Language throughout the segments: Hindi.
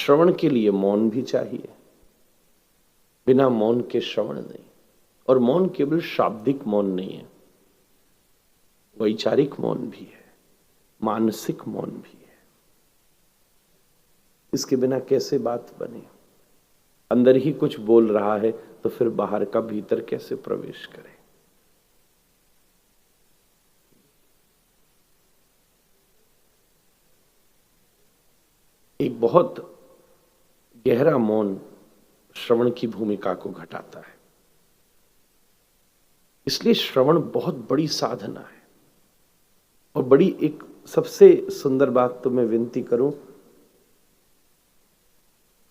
श्रवण के लिए मौन भी चाहिए, बिना मौन के श्रवण नहीं। और मौन केवल शाब्दिक मौन नहीं है, वैचारिक मौन भी है, मानसिक मौन भी है। इसके बिना कैसे बात बने? अंदर ही कुछ बोल रहा है तो फिर बाहर का भीतर कैसे प्रवेश करे? एक बहुत गहरा मौन श्रवण की भूमिका को घटाता है। इसलिए श्रवण बहुत बड़ी साधना है। और बड़ी एक सबसे सुंदर बात तो मैं विनती करूं,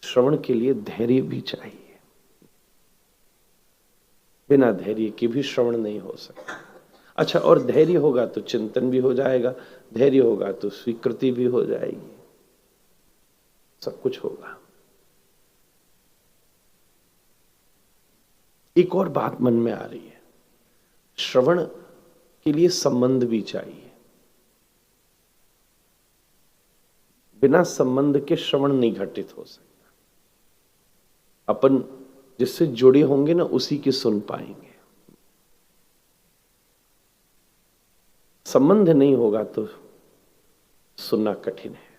श्रवण के लिए धैर्य भी चाहिए। बिना धैर्य के भी श्रवण नहीं हो सकता। अच्छा, और धैर्य होगा तो चिंतन भी हो जाएगा, धैर्य होगा तो स्वीकृति भी हो जाएगी, सब कुछ होगा। एक और बात मन में आ रही है, श्रवण के लिए संबंध भी चाहिए। बिना संबंध के श्रवण नहीं घटित हो सकता। अपन जिससे जुड़े होंगे ना, उसी की सुन पाएंगे। संबंध नहीं होगा तो सुनना कठिन है।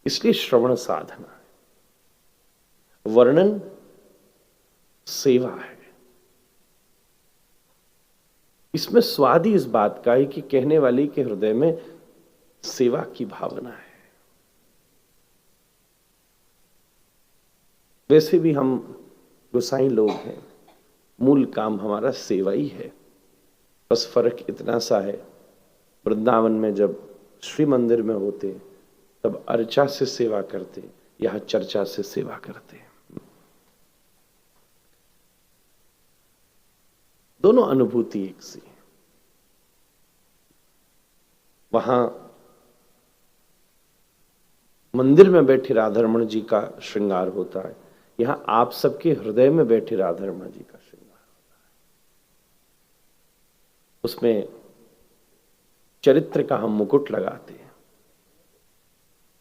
इसलिए श्रवण साधना है। वर्णन सेवा है। इसमें स्वाद ही इस बात का है कि कहने वाले के हृदय में सेवा की भावना है। वैसे भी हम गोसाई लोग हैं, मूल काम हमारा सेवा ही है। बस फर्क इतना सा है, वृंदावन में जब श्री मंदिर में होते तब अर्चा से सेवा करते, यहां चर्चा से सेवा करते। दोनों अनुभूति एक सी है। वहां मंदिर में बैठे राधारमण जी का श्रृंगार होता है, यहां आप सबके हृदय में बैठे राधारमण जी का श्रृंगार होता है। उसमें चरित्र का हम मुकुट लगाते हैं,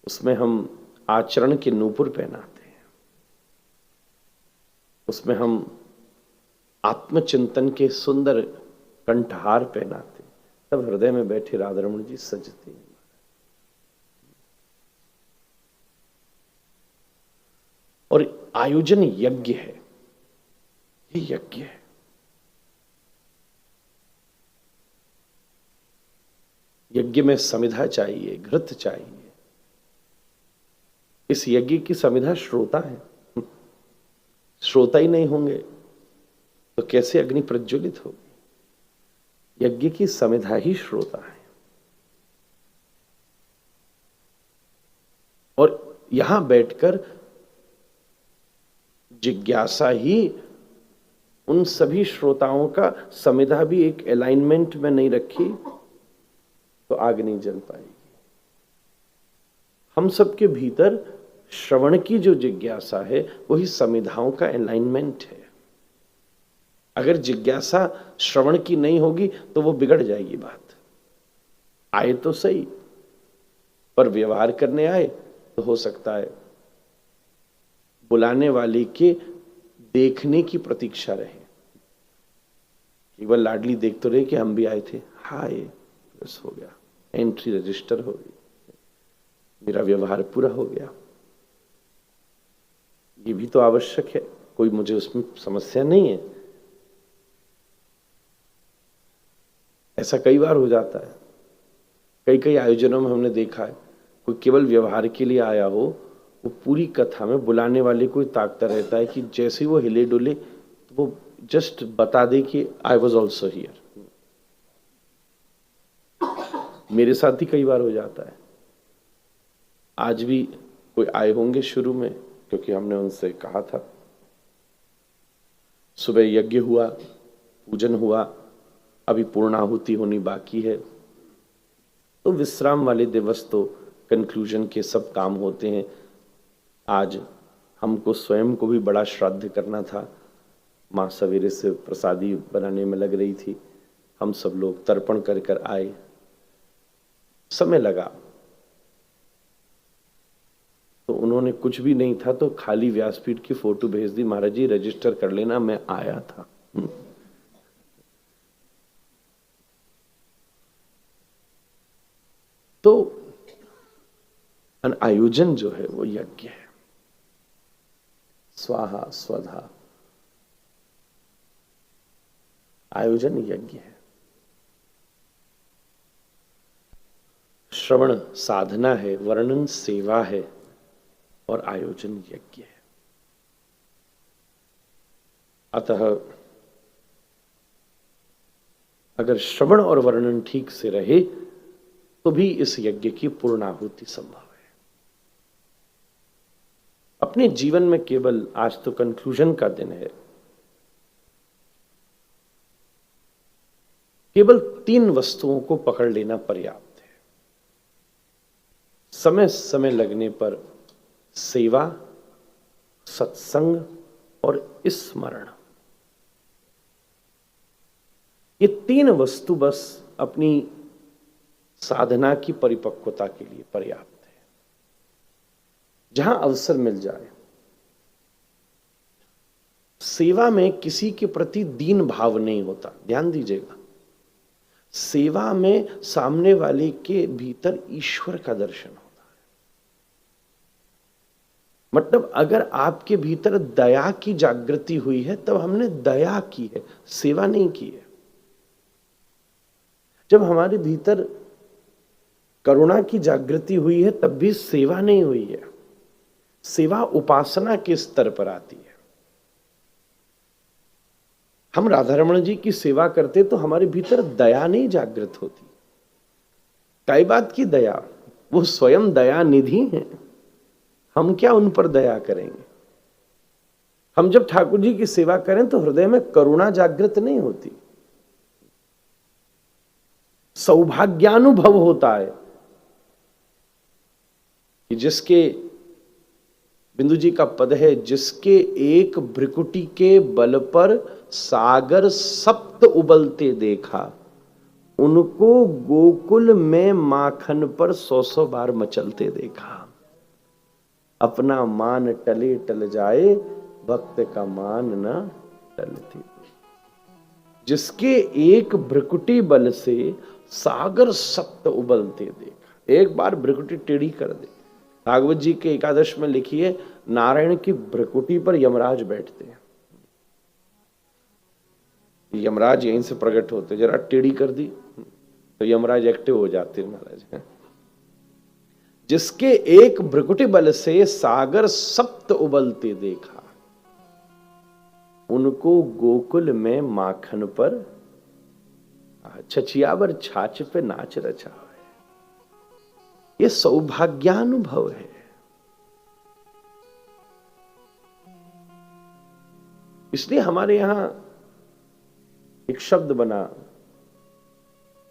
उसमें हम आचरण के नूपुर पहनाते हैं, उसमें हम आत्मचिंतन के सुंदर कंठहार पहनाते हैं। तब हृदय में बैठे राधारमण जी सजते हैं। और आयोजन यज्ञ है, ये यज्ञ है। यज्ञ में समिधा चाहिए, घृत चाहिए। इस यज्ञ की समिधा श्रोता है। श्रोता ही नहीं होंगे तो कैसे अग्नि प्रज्वलित होगी? यज्ञ की समिधा ही श्रोता है। और यहां बैठकर जिज्ञासा ही उन सभी श्रोताओं का, समिधा भी एक अलाइनमेंट में नहीं रखी तो आग नहीं जल पाएगी। हम सबके भीतर श्रवण की जो जिज्ञासा है वही समिधाओं का अलाइनमेंट है। अगर जिज्ञासा श्रवण की नहीं होगी तो वो बिगड़ जाएगी बात। आए तो सही, पर व्यवहार करने आए तो हो सकता है बुलाने वाले के देखने की प्रतीक्षा रहे। एक बार लाडली देख तो रहे कि हम भी आए थे, हाय बस हो गया, एंट्री रजिस्टर हो गई, मेरा व्यवहार पूरा हो गया। ये भी तो आवश्यक है, कोई मुझे उसमें समस्या नहीं है। ऐसा कई बार हो जाता है। कई कई आयोजनों में हमने देखा है, कोई केवल व्यवहार के लिए आया हो, वो पूरी कथा में बुलाने वाले को ताकता रहता है कि जैसे ही वो हिले डुले तो वो जस्ट बता दे कि आई वॉज ऑल्सो हियर। मेरे साथ ही कई बार हो जाता है। आज भी कोई आए होंगे शुरू में, क्योंकि हमने उनसे कहा था। सुबह यज्ञ हुआ, पूजन हुआ, अभी पूर्णाहुति होनी बाकी है। तो विश्राम वाले दिवस तो कंक्लूजन के सब काम होते हैं। आज हमको स्वयं को भी बड़ा श्राद्ध करना था। माँ सवेरे से प्रसादी बनाने में लग रही थी। हम सब लोग तर्पण कर कर आए। समय लगा। तो उन्होंने कुछ भी नहीं था तो खाली व्यासपीठ की फोटो भेज दी, महाराज जी रजिस्टर कर लेना, मैं आया था। तो आयोजन जो है वो यज्ञ है। स्वाहा स्वधा, आयोजन यज्ञ है। श्रवण साधना है, वर्णन सेवा है और आयोजन यज्ञ है। अतः अगर श्रवण और वर्णन ठीक से रहे तो भी इस यज्ञ की पूर्णाहुति संभव है। अपने जीवन में केवल, आज तो कंक्लूजन का दिन है, केवल 3 वस्तुओं को पकड़ लेना पर्याप्त है। समय समय लगने पर सेवा, सत्संग और स्मरण, ये 3 वस्तु बस अपनी साधना की परिपक्वता के लिए पर्याप्त है। जहां अवसर मिल जाए, सेवा में किसी के प्रति दीन भाव नहीं होता, ध्यान दीजिएगा। सेवा में सामने वाले के भीतर ईश्वर का दर्शन होता है। मतलब अगर आपके भीतर दया की जागृति हुई है तब हमने दया की है, सेवा नहीं की है। जब हमारे भीतर करुणा की जागृति हुई है तब भी सेवा नहीं हुई है। सेवा उपासना के स्तर पर आती है। हम राधा रमण जी की सेवा करते तो हमारे भीतर दया नहीं जागृत होती। कई बात की दया, वो स्वयं दया निधि हैं, हम क्या उन पर दया करेंगे। हम जब ठाकुर जी की सेवा करें तो हृदय में करुणा जागृत नहीं होती, सौभाग्यानुभव होता है कि जिसके, बिंदु जी का पद है, जिसके एक भ्रिकुटी के बल पर सागर सप्त उबलते देखा, उनको गोकुल में माखन पर 100 बार मचलते देखा। अपना मान टले टल जाए, भक्त का मान न टलती। जिसके एक भ्रिकुटी बल से सागर सप्त उबलते देखा। एक बार भ्रिकुटी टेढ़ी कर दे। भागवत जी के एकादश में लिखी है, नारायण की भ्रिकुटी पर यमराज बैठते हैं। यमराज यहीं से प्रकट होते, जरा टेढ़ी कर दी तो यमराज एक्टिव हो जाते हैं महाराज। जिसके एक भ्रिकुटी बल से सागर सप्त उबलते देखा, उनको गोकुल में माखन पर छछियावर छाछ पे नाच रचा है। ये सौभाग्यानुभव है। इसलिए हमारे यहां एक शब्द बना,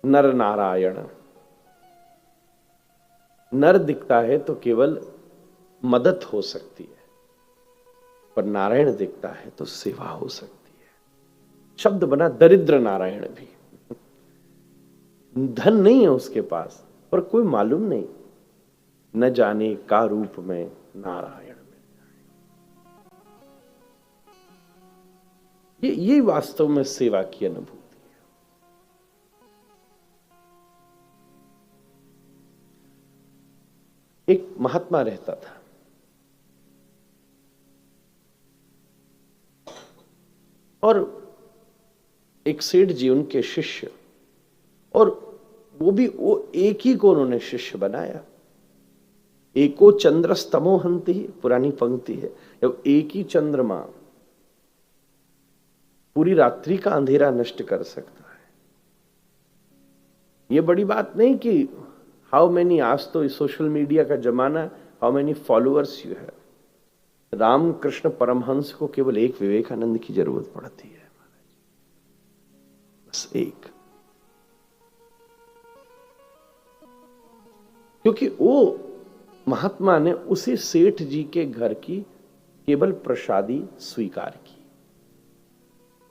नर नारायण। नर दिखता है तो केवल मदद हो सकती है, पर नारायण दिखता है तो सेवा हो सकती है। शब्द बना दरिद्र नारायण भी। धन नहीं है उसके पास, पर कोई मालूम नहीं, न जाने का रूप में नारायण मिल जाए। ये वास्तव में सेवा की अनुभूति है। एक महात्मा रहता था, और एक सेठ जी उनके शिष्य, और वो एक ही को उन्होंने शिष्य बनाया। एको चंद्रस्तमो हंति, पुरानी पंक्ति है। जब एक ही चंद्रमा पूरी रात्रि का अंधेरा नष्ट कर सकता है, ये बड़ी बात नहीं कि हाउ मेनी, आज तो सोशल मीडिया का जमाना, how many followers you have. Ramakrishna Paramahamsa को केवल एक विवेकानंद की जरूरत पड़ती है, बस एक। क्योंकि वो महात्मा ने उसी सेठ जी के घर की केवल प्रसादी स्वीकार की।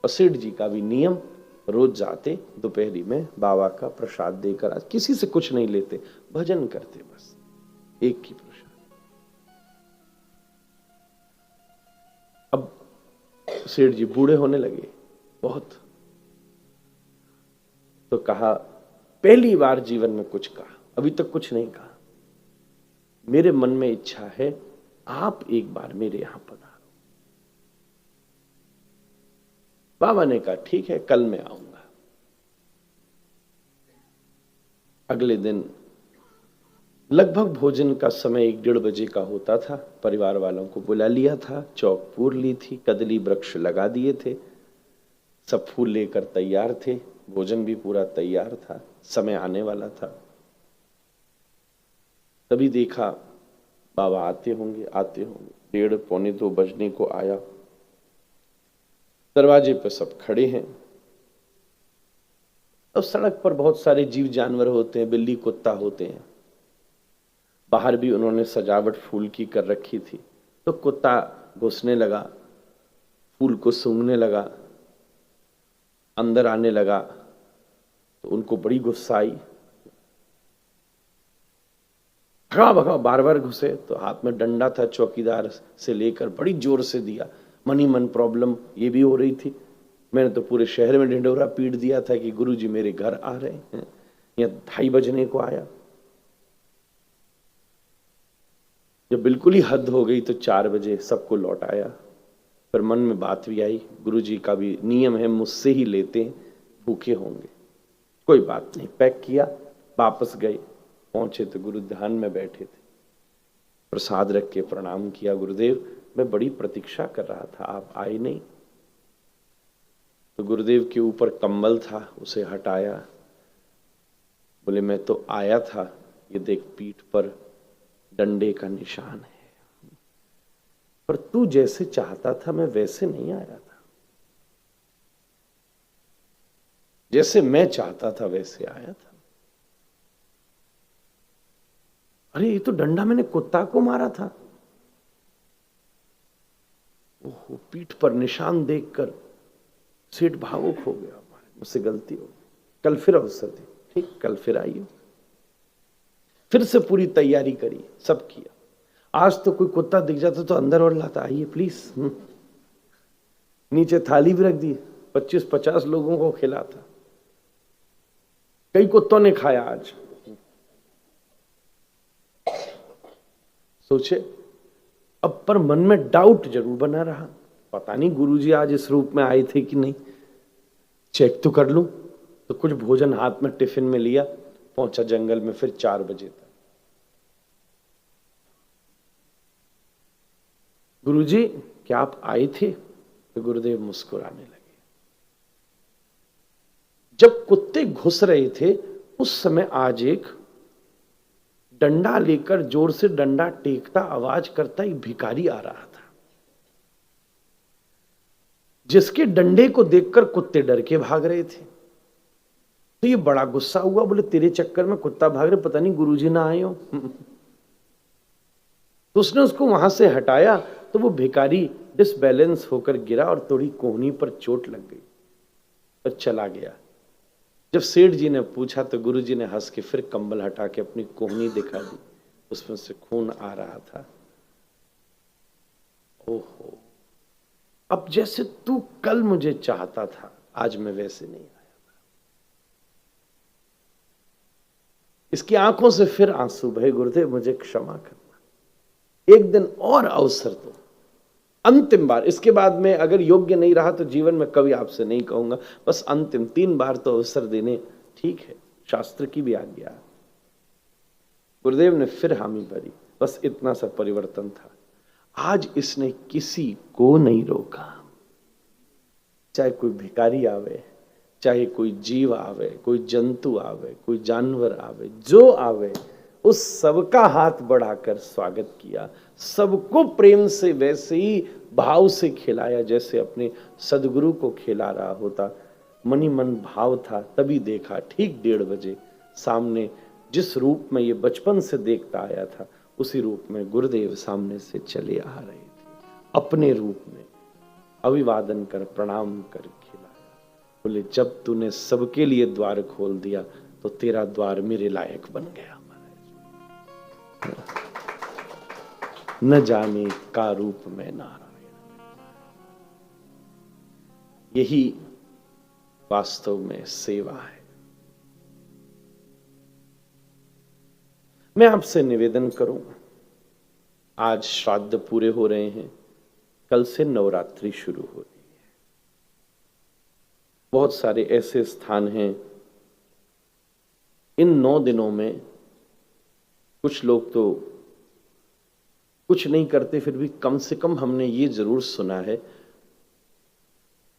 और सेठ जी का भी नियम रोज जाते दोपहरी में बाबा का प्रसाद देकर, आज किसी से कुछ नहीं लेते, भजन करते, बस एक ही प्रसाद। अब सेठ जी बूढ़े होने लगे बहुत, तो कहा, पहली बार जीवन में कुछ कहा, अभी तक कुछ नहीं कहा, मेरे मन में इच्छा है आप एक बार मेरे यहां पधारो। बाबा ने कहा ठीक है, कल मैं आऊंगा। अगले दिन लगभग भोजन का समय 1-1:30 बजे का होता था। परिवार वालों को बुला लिया था, चौक पूर ली थी, कदली वृक्ष लगा दिए थे, सब फूल लेकर तैयार थे, भोजन भी पूरा तैयार था, समय आने वाला था। तभी देखा बाबा आते होंगे। 1:30-1:45 बजने को आया। दरवाजे पर सब खड़े हैं। अब सड़क पर बहुत सारे जीव जानवर होते हैं, बिल्ली कुत्ता होते हैं। बाहर भी उन्होंने सजावट फूल की कर रखी थी। तो कुत्ता घुसने लगा, फूल को सूंघने लगा, अंदर आने लगा, तो उनको बड़ी गुस्सा आई। भगा भगा बार बार घुसे, तो हाथ में डंडा था, चौकीदार से लेकर बड़ी जोर से दिया। मनी मन प्रॉब्लम ये भी हो रही थी। मैंने तो पूरे शहर में ढिंढोरा पीट दिया था कि गुरुजी मेरे घर आ रहे हैं। या 2:30 बजने को आया। जब बिल्कुल ही हद हो गई तो 4 बजे सबको लौटाया। पर मन में बात भी आई, गुरुजी का भी नियम है, मुझसे ही लेते हैं, भूखे होंगे, कोई बात नहीं। पैक किया, वापस गए। पहुंचे तो गुरु ध्यान में बैठे थे। प्रसाद रख के प्रणाम किया, गुरुदेव मैं बड़ी प्रतीक्षा कर रहा था, आप आए नहीं। तो गुरुदेव के ऊपर कंबल था, उसे हटाया। बोले मैं तो आया था, ये देख पीठ पर डंडे का निशान है, पर तू जैसे चाहता था मैं वैसे नहीं आया था, जैसे मैं चाहता था वैसे आया था। अरे ये तो डंडा मैंने कुत्ता को मारा था। ओहो, पीठ पर निशान देखकर सेठ भावुक हो गया। मुझसे गलती हो गई, कल फिर अवसर दे। ठीक, कल फिर आइए। फिर से पूरी तैयारी करी, सब किया। आज तो कोई कुत्ता दिख जाता तो अंदर और लाता, आइए प्लीज। नीचे थाली भी रख दी, 25-50 लोगों को खिलाता। कई कुत्तों ने खाया आज। सोचे अब, पर मन में डाउट जरूर बना रहा, पता नहीं गुरुजी आज इस रूप में आए थे कि नहीं, चेक तो कर लूं। तो कुछ भोजन हाथ में टिफिन में लिया, पहुंचा जंगल में। फिर 4 बजे तक, गुरुजी क्या आप आए थे? तो गुरुदेव मुस्कुराने लगे। जब कुत्ते घुस रहे थे उस समय आज एक डंडा लेकर जोर से डंडा टेकता, आवाज करता एक भिखारी आ रहा था, जिसके डंडे को देखकर कुत्ते डर के भाग रहे थे। तो ये बड़ा गुस्सा हुआ, बोले तेरे चक्कर में कुत्ता भाग रहे, पता नहीं गुरुजी ना आए हो। तो उसने उसको वहां से हटाया, तो वो भिखारी डिसबैलेंस होकर गिरा और थोड़ी कोहनी पर चोट लग गई और चला गया। जब सेठ जी ने पूछा तो गुरुजी ने हंस के फिर कंबल हटा के अपनी कोहनी दिखा दी, उसमें से खून आ रहा था। ओहो, अब जैसे तू कल मुझे चाहता था, आज मैं वैसे नहीं आया था। इसकी आंखों से फिर आंसू बहे, गुरुदेव मुझे क्षमा करना, एक दिन और अवसर दो, अंतिम बार। इसके बाद में अगर योग्य नहीं रहा तो जीवन में कभी आपसे नहीं कहूंगा, बस अंतिम 3 बार तो अवसर देने। ठीक है, शास्त्र की भी आज्ञा। गुरुदेव ने फिर हामी भरी, बस इतना सा परिवर्तन था। आज इसने किसी को नहीं रोका, चाहे कोई भिखारी आवे, चाहे कोई जीव आवे, कोई जंतु आवे, कोई जानवर आवे, जो आवे उस सबका हाथ बढ़ाकर स्वागत किया, सबको प्रेम से वैसे ही भाव से खिलाया जैसे अपने सदगुरु को खिला रहा होता। मनी मन भाव था। तभी देखा ठीक 1:30 बजे सामने जिस रूप में ये बचपन से देखता आया था, उसी रूप में गुरुदेव सामने से चले आ रहे थे। अपने रूप में अभिवादन कर प्रणाम कर खिलाया। बोले जब तूने सबके लिए द्वार खोल दिया तो तेरा द्वार मेरे लायक बन गया। न जाने का रूप में नारायण, यही वास्तव में सेवा है। मैं आपसे निवेदन करूं, आज श्राद्ध पूरे हो रहे हैं, कल से नवरात्रि शुरू हो रही है। बहुत सारे ऐसे स्थान हैं, इन 9 दिनों में कुछ लोग तो कुछ नहीं करते, फिर भी कम से कम हमने ये जरूर सुना है,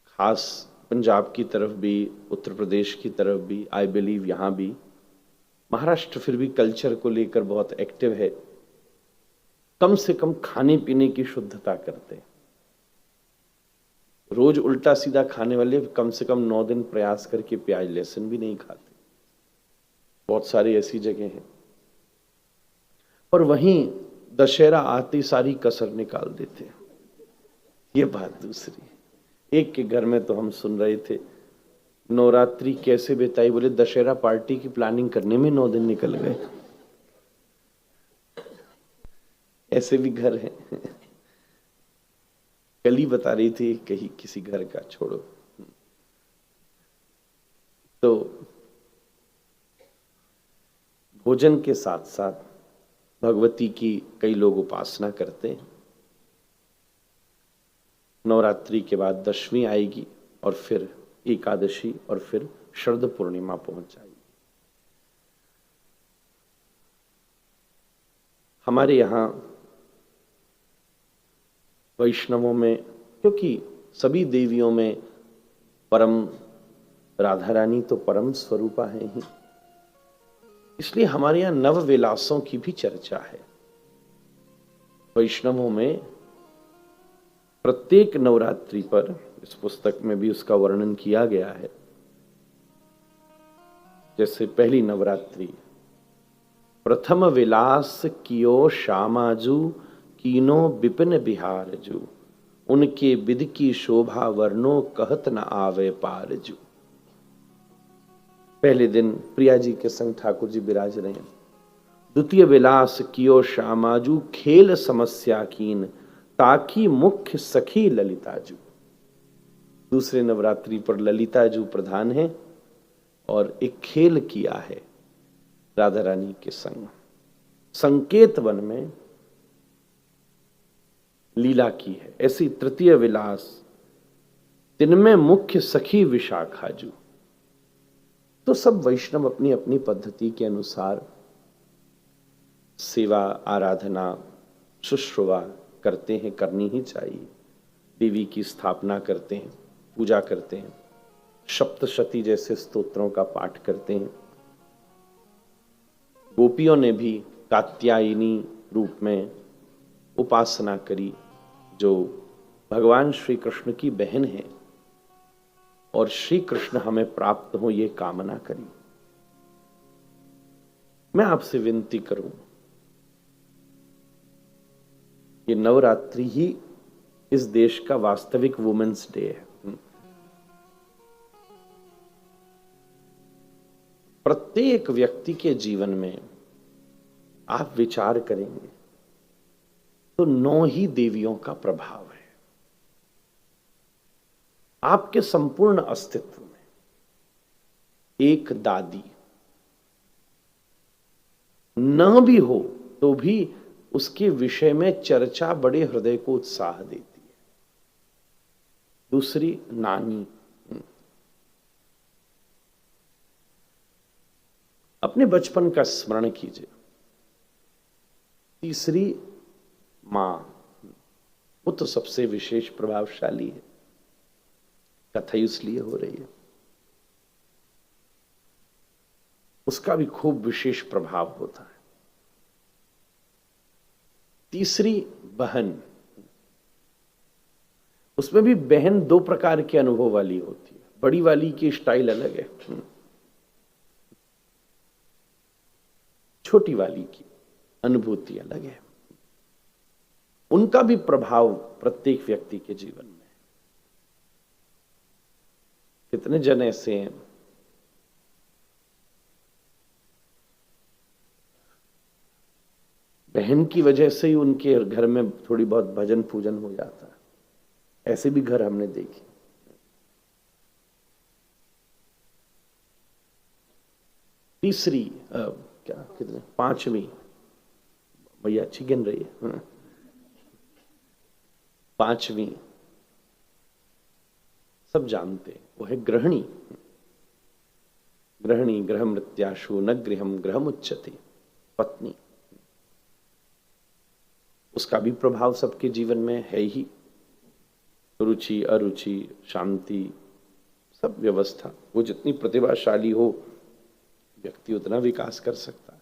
खास पंजाब की तरफ भी, उत्तर प्रदेश की तरफ भी, आई बिलीव यहां भी, महाराष्ट्र फिर भी कल्चर को लेकर बहुत एक्टिव है, कम से कम खाने पीने की शुद्धता करते। रोज उल्टा सीधा खाने वाले कम से कम 9 दिन प्रयास करके प्याज लहसुन भी नहीं खाते। बहुत सारी ऐसी जगह हैं। और वहीं दशहरा आती सारी कसर निकाल देते हैं। ये बात दूसरी। एक के घर में तो हम सुन रहे थे, नवरात्रि कैसे बिताई, बोले दशहरा पार्टी की प्लानिंग करने में 9 दिन निकल गए। ऐसे भी घर हैं। कल ही बता रही थी कहीं किसी घर का, छोड़ो। तो भोजन के साथ साथ भगवती की कई लोग उपासना करते हैं। नवरात्रि के बाद दशमी आएगी और फिर एकादशी और फिर शरद पूर्णिमा पहुंच जाएगी। हमारे यहां वैष्णवों में, क्योंकि सभी देवियों में परम राधा रानी तो परम स्वरूपा है ही, इसलिए हमारे यहां नव विलासों की भी चर्चा है। वैष्णवों में प्रत्येक नवरात्रि पर, इस पुस्तक में भी उसका वर्णन किया गया है, जैसे पहली नवरात्रि, प्रथम विलास कियो श्यामाजू, कीनो विपिन बिहारजू, उनके विध की शोभा वर्णो कहत न आवे पारजू। पहले दिन प्रिया जी के संग ठाकुर जी विराज रहे हैं। द्वितीय विलास कियो श्यामाजू, खेल समस्या कीन, ताकि मुख्य सखी ललिताजू। दूसरे नवरात्रि पर ललिताजू प्रधान है और एक खेल किया है राधा रानी के संग। संकेत वन में लीला की है। ऐसी तृतीय विलास, तिनमें मुख्य सखी विशाखाजू। तो सब वैष्णव अपनी अपनी पद्धति के अनुसार सेवा, आराधना, शुश्रूषा करते हैं, करनी ही चाहिए। देवी की स्थापना करते हैं, पूजा करते हैं, सप्तशती जैसे स्तोत्रों का पाठ करते हैं। गोपियों ने भी कात्यायनी रूप में उपासना करी, जो भगवान श्री कृष्ण की बहन है, और श्री कृष्ण हमें प्राप्त हो ये कामना करी। मैं आपसे विनती करूं, ये नवरात्रि ही इस देश का वास्तविक वुमेन्स डे है। प्रत्येक व्यक्ति के जीवन में आप विचार करेंगे तो 9 ही देवियों का प्रभाव है आपके संपूर्ण अस्तित्व में। एक दादी न भी हो तो भी उसके विषय में चर्चा बड़े हृदय को उत्साह देती है। दूसरी नानी, अपने बचपन का स्मरण कीजिए। तीसरी मां, वो तो सबसे विशेष प्रभावशाली है, कथा इसलिए हो रही है, उसका भी खूब विशेष प्रभाव होता है। तीसरी बहन, उसमें भी बहन 2 प्रकार के अनुभव वाली होती है। बड़ी वाली की स्टाइल अलग है, छोटी वाली की अनुभूति अलग है। उनका भी प्रभाव प्रत्येक व्यक्ति के जीवन में। कितने जन ऐसे हैं बहन की वजह से ही उनके घर में थोड़ी बहुत भजन पूजन हो जाता है। ऐसे भी घर हमने देखे। तीसरी क्या कितने, पांचवी, भैया अच्छी गिन रही है। हाँ। पांचवी सब जानते हैं, वो है गृहिणी। गृहिणी गृह मृत्याशु न गृहम गृहम उच्यते, पत्नी। उसका भी प्रभाव सबके जीवन में है ही। रुचि अरुचि शांति सब व्यवस्था, वो जितनी प्रतिभाशाली हो व्यक्ति उतना विकास कर सकता है।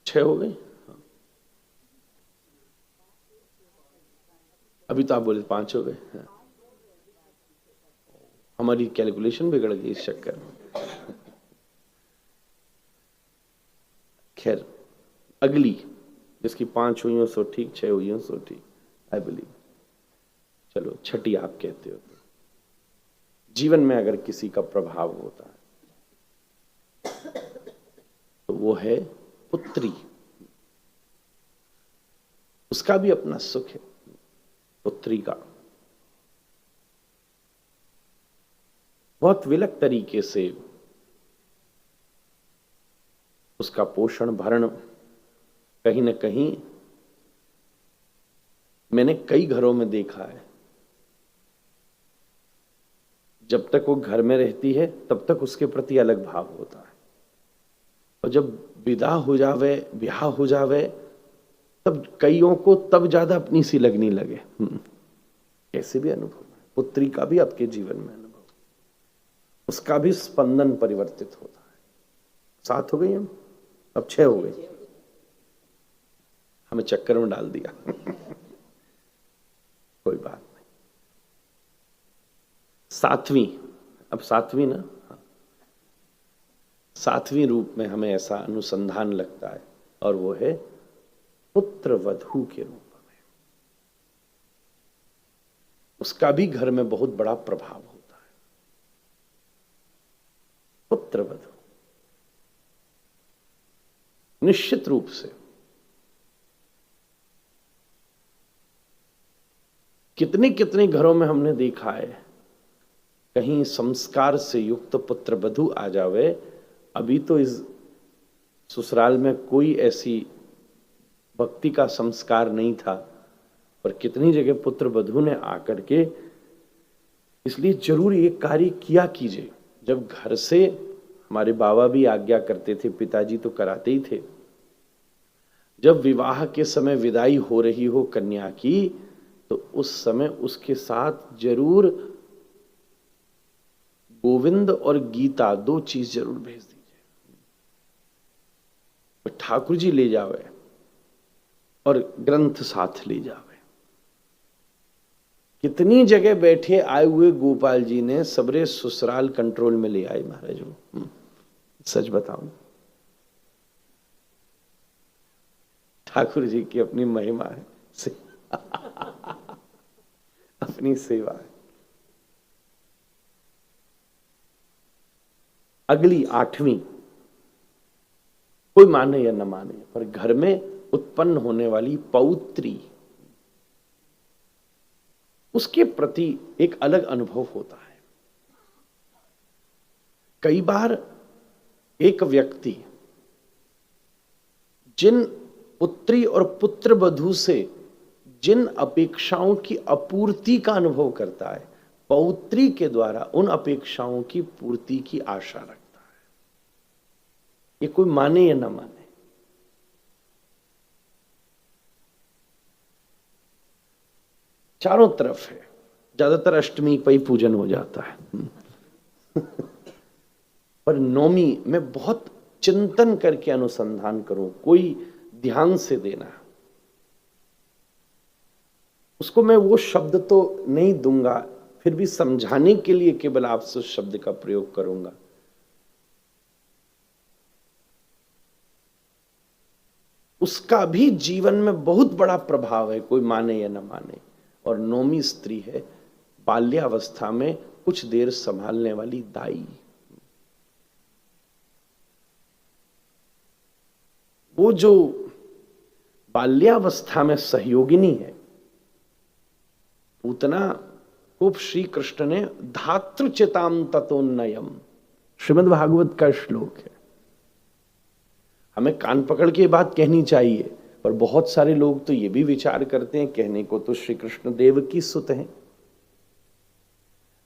छह हो गए। अभी तो आप बोले पांच हो गए। हाँ। हमारी कैलकुलेशन बिगड़ गई इस चक्कर में। खैर अगली जिसकी पांच हुई हो सो ठीक, छह हुई हो सो ठीक, आई बिलीव। चलो छठी आप कहते हो। जीवन में अगर किसी का प्रभाव होता है तो वो है पुत्री। उसका भी अपना सुख है पुत्री का। बहुत विलक तरीके से उसका पोषण भरण कहीं न कहीं मैंने कई घरों में देखा है। जब तक वो घर में रहती है तब तक उसके प्रति अलग भाव होता है, और जब विदा हो जावे, ब्याह हो जावे, तब कईयों को तब ज्यादा अपनी सी लगने लगे। ऐसे भी अनुभव है। पुत्री का भी आपके जीवन में अनुभव, उसका भी स्पंदन परिवर्तित होता है। सात हो गई हम, अब छह हो गई। हमें चक्कर में डाल दिया। कोई बात नहीं। सातवीं, अब सातवीं ना, सातवीं रूप में हमें ऐसा अनुसंधान लगता है, और वो है पुत्र वधू के रूप में। उसका भी घर में बहुत बड़ा प्रभाव होता है। पुत्र वधू निश्चित रूप से कितने कितने घरों में हमने देखा है, कहीं संस्कार से युक्त पुत्र वधू आ जावे। अभी तो इस ससुराल में कोई ऐसी भक्ति का संस्कार नहीं था, पर कितनी जगह पुत्र वधू ने आकर के, इसलिए जरूर ये कार्य किया कीजिए। जब घर से हमारे बाबा भी आज्ञा करते थे, पिताजी तो कराते ही थे, जब विवाह के समय विदाई हो रही हो कन्या की, तो उस समय उसके साथ जरूर गोविंद और गीता दो चीज जरूर भेज दीजिए। ठाकुर जी ले जावे और ग्रंथ साथ ले जावे। कितनी जगह बैठे आए हुए गोपाल जी ने सबरे ससुराल कंट्रोल में ले आए महाराज वो। सच बताऊं, ठाकुर जी की अपनी महिमा है। अपनी सेवा है। अगली आठवीं, कोई माने या न माने, पर घर में उत्पन्न होने वाली पौत्री, उसके प्रति एक अलग अनुभव होता है। कई बार एक व्यक्ति जिन पुत्री और पुत्र वधू से जिन अपेक्षाओं की अपूर्ति का अनुभव करता है, पौत्री के द्वारा उन अपेक्षाओं की पूर्ति की आशा रखता है। ये कोई माने या ना माने। चारों तरफ है। ज्यादातर अष्टमी पर ही पूजन हो जाता है। पर नौमी में बहुत चिंतन करके अनुसंधान करो, कोई ध्यान से देना। उसको मैं वो शब्द तो नहीं दूंगा, फिर भी समझाने के लिए केवल आपसे उस शब्द का प्रयोग करूंगा। उसका भी जीवन में बहुत बड़ा प्रभाव है, कोई माने या न माने। और नौवीं स्त्री है बाल्यावस्था में कुछ देर संभालने वाली दाई। वो जो बाल्यावस्था में सहयोगिनी है, पूतना को श्री कृष्ण ने धातृचिताम ततोन्नयम, श्रीमद् भागवत का श्लोक है। हमें कान पकड़ के बात कहनी चाहिए, पर बहुत सारे लोग तो ये भी विचार करते हैं कहने को तो श्री कृष्ण देव की सुत हैं,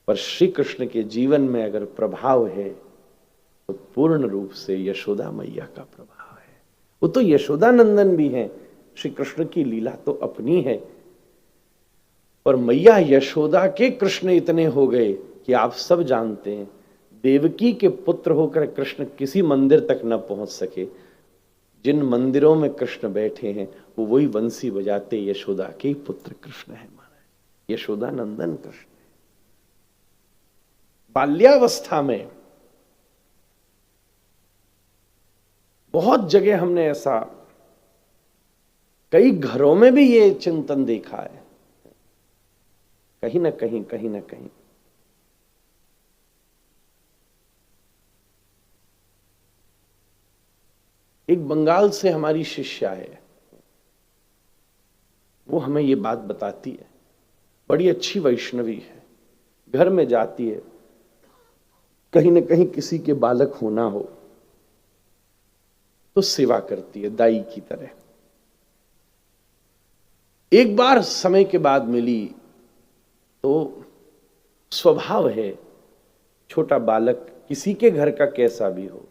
पर श्री कृष्ण के जीवन में अगर प्रभाव है तो पूर्ण रूप से यशोदा मैया का प्रभाव है। वो तो यशोदा नंदन भी हैं, श्री कृष्ण की लीला तो अपनी है, पर मैया यशोदा के कृष्ण इतने हो गए कि आप सब जानते हैं देवकी के पुत्र होकर कृष्ण किसी मंदिर तक न पहुंच सके। जिन मंदिरों में कृष्ण बैठे हैं वो वही बंसी बजाते यशोदा के पुत्र कृष्ण है महाराज, यशोदा नंदन कृष्ण है। बाल्यावस्था में बहुत जगह हमने ऐसा, कई घरों में भी ये चिंतन देखा है, कहीं ना कहीं। एक बंगाल से हमारी शिष्या है, वो हमें ये बात बताती है, बड़ी अच्छी वैष्णवी है, घर में जाती है, कहीं ना कहीं किसी के बालक होना हो तो सेवा करती है दाई की तरह। एक बार समय के बाद मिली तो स्वभाव है छोटा बालक किसी के घर का कैसा भी हो,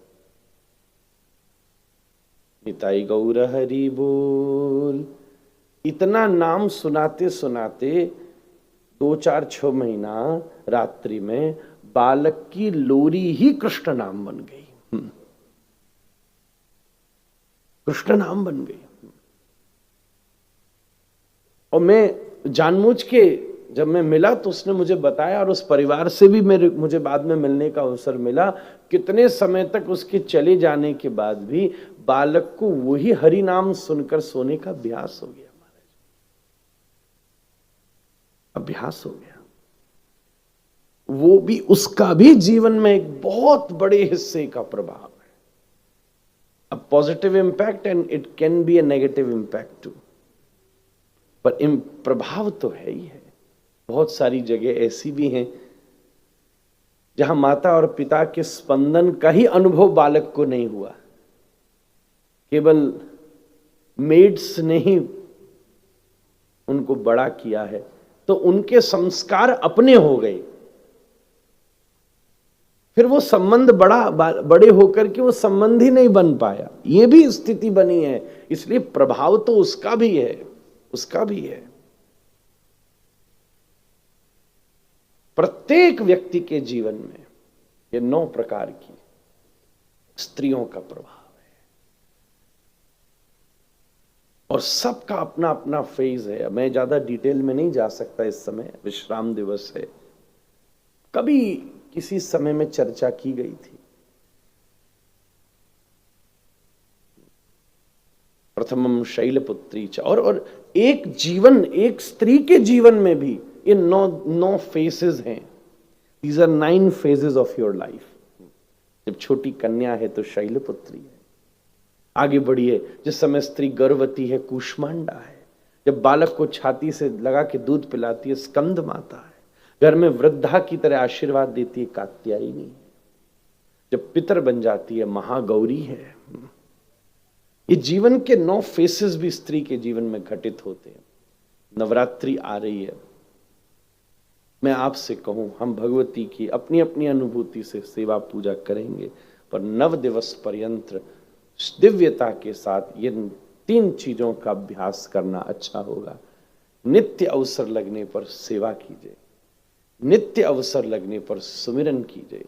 निताई गौर हरि बोल, इतना नाम सुनाते सुनाते 2-4-6 महीना रात्रि में बालक की लोरी ही कृष्ण नाम बन गई, कृष्ण नाम बन गई। और मैं जानबूझ के जब मैं मिला तो उसने मुझे बताया, और उस परिवार से भी मुझे बाद में मिलने का अवसर मिला। कितने समय तक उसके चले जाने के बाद भी बालक को वही हरि नाम सुनकर सोने का अभ्यास हो गया महाराज, अभ्यास हो गया। वो भी, उसका भी जीवन में एक बहुत बड़े हिस्से का प्रभाव है, a positive impact and it can be a negative impact too, पर प्रभाव तो है ही है। बहुत सारी जगह ऐसी भी हैं जहां माता और पिता के स्पंदन का ही अनुभव बालक को नहीं हुआ, केवल मेड्स ने ही उनको बड़ा किया है, तो उनके संस्कार अपने हो गए, फिर वो संबंध बड़े होकर के वो संबंध ही नहीं बन पाया, ये भी स्थिति बनी है। इसलिए प्रभाव तो उसका भी है, उसका भी है। प्रत्येक व्यक्ति के जीवन में ये 9 प्रकार की स्त्रियों का प्रभाव है, और सबका अपना अपना फेज है। मैं ज्यादा डिटेल में नहीं जा सकता, इस समय विश्राम दिवस है, कभी किसी समय में चर्चा की गई थी। प्रथमम शैलपुत्री च, और एक जीवन, एक स्त्री के जीवन में भी ये 9 फेसेस हैं। These are 9 phases of your life. जब छोटी कन्या है तो शैलपुत्री है, आगे बढ़िए जिस समय स्त्री गर्भवती है कुष्मांडा है, जब बालक को छाती से लगा के दूध पिलाती है स्कंद माता है, घर में वृद्धा की तरह आशीर्वाद देती है कात्यायनी है, जब पितर बन जाती है महागौरी है। ये जीवन के 9 फेसेस भी स्त्री के जीवन में घटित होते हैं। नवरात्रि आ रही है, मैं आपसे कहूं हम भगवती की अपनी अपनी अनुभूति से सेवा पूजा करेंगे, पर 9 दिवस पर्यंत दिव्यता के साथ ये 3 चीजों का अभ्यास करना अच्छा होगा। नित्य अवसर लगने पर सेवा कीजिए, नित्य अवसर लगने पर सुमिरन कीजिए,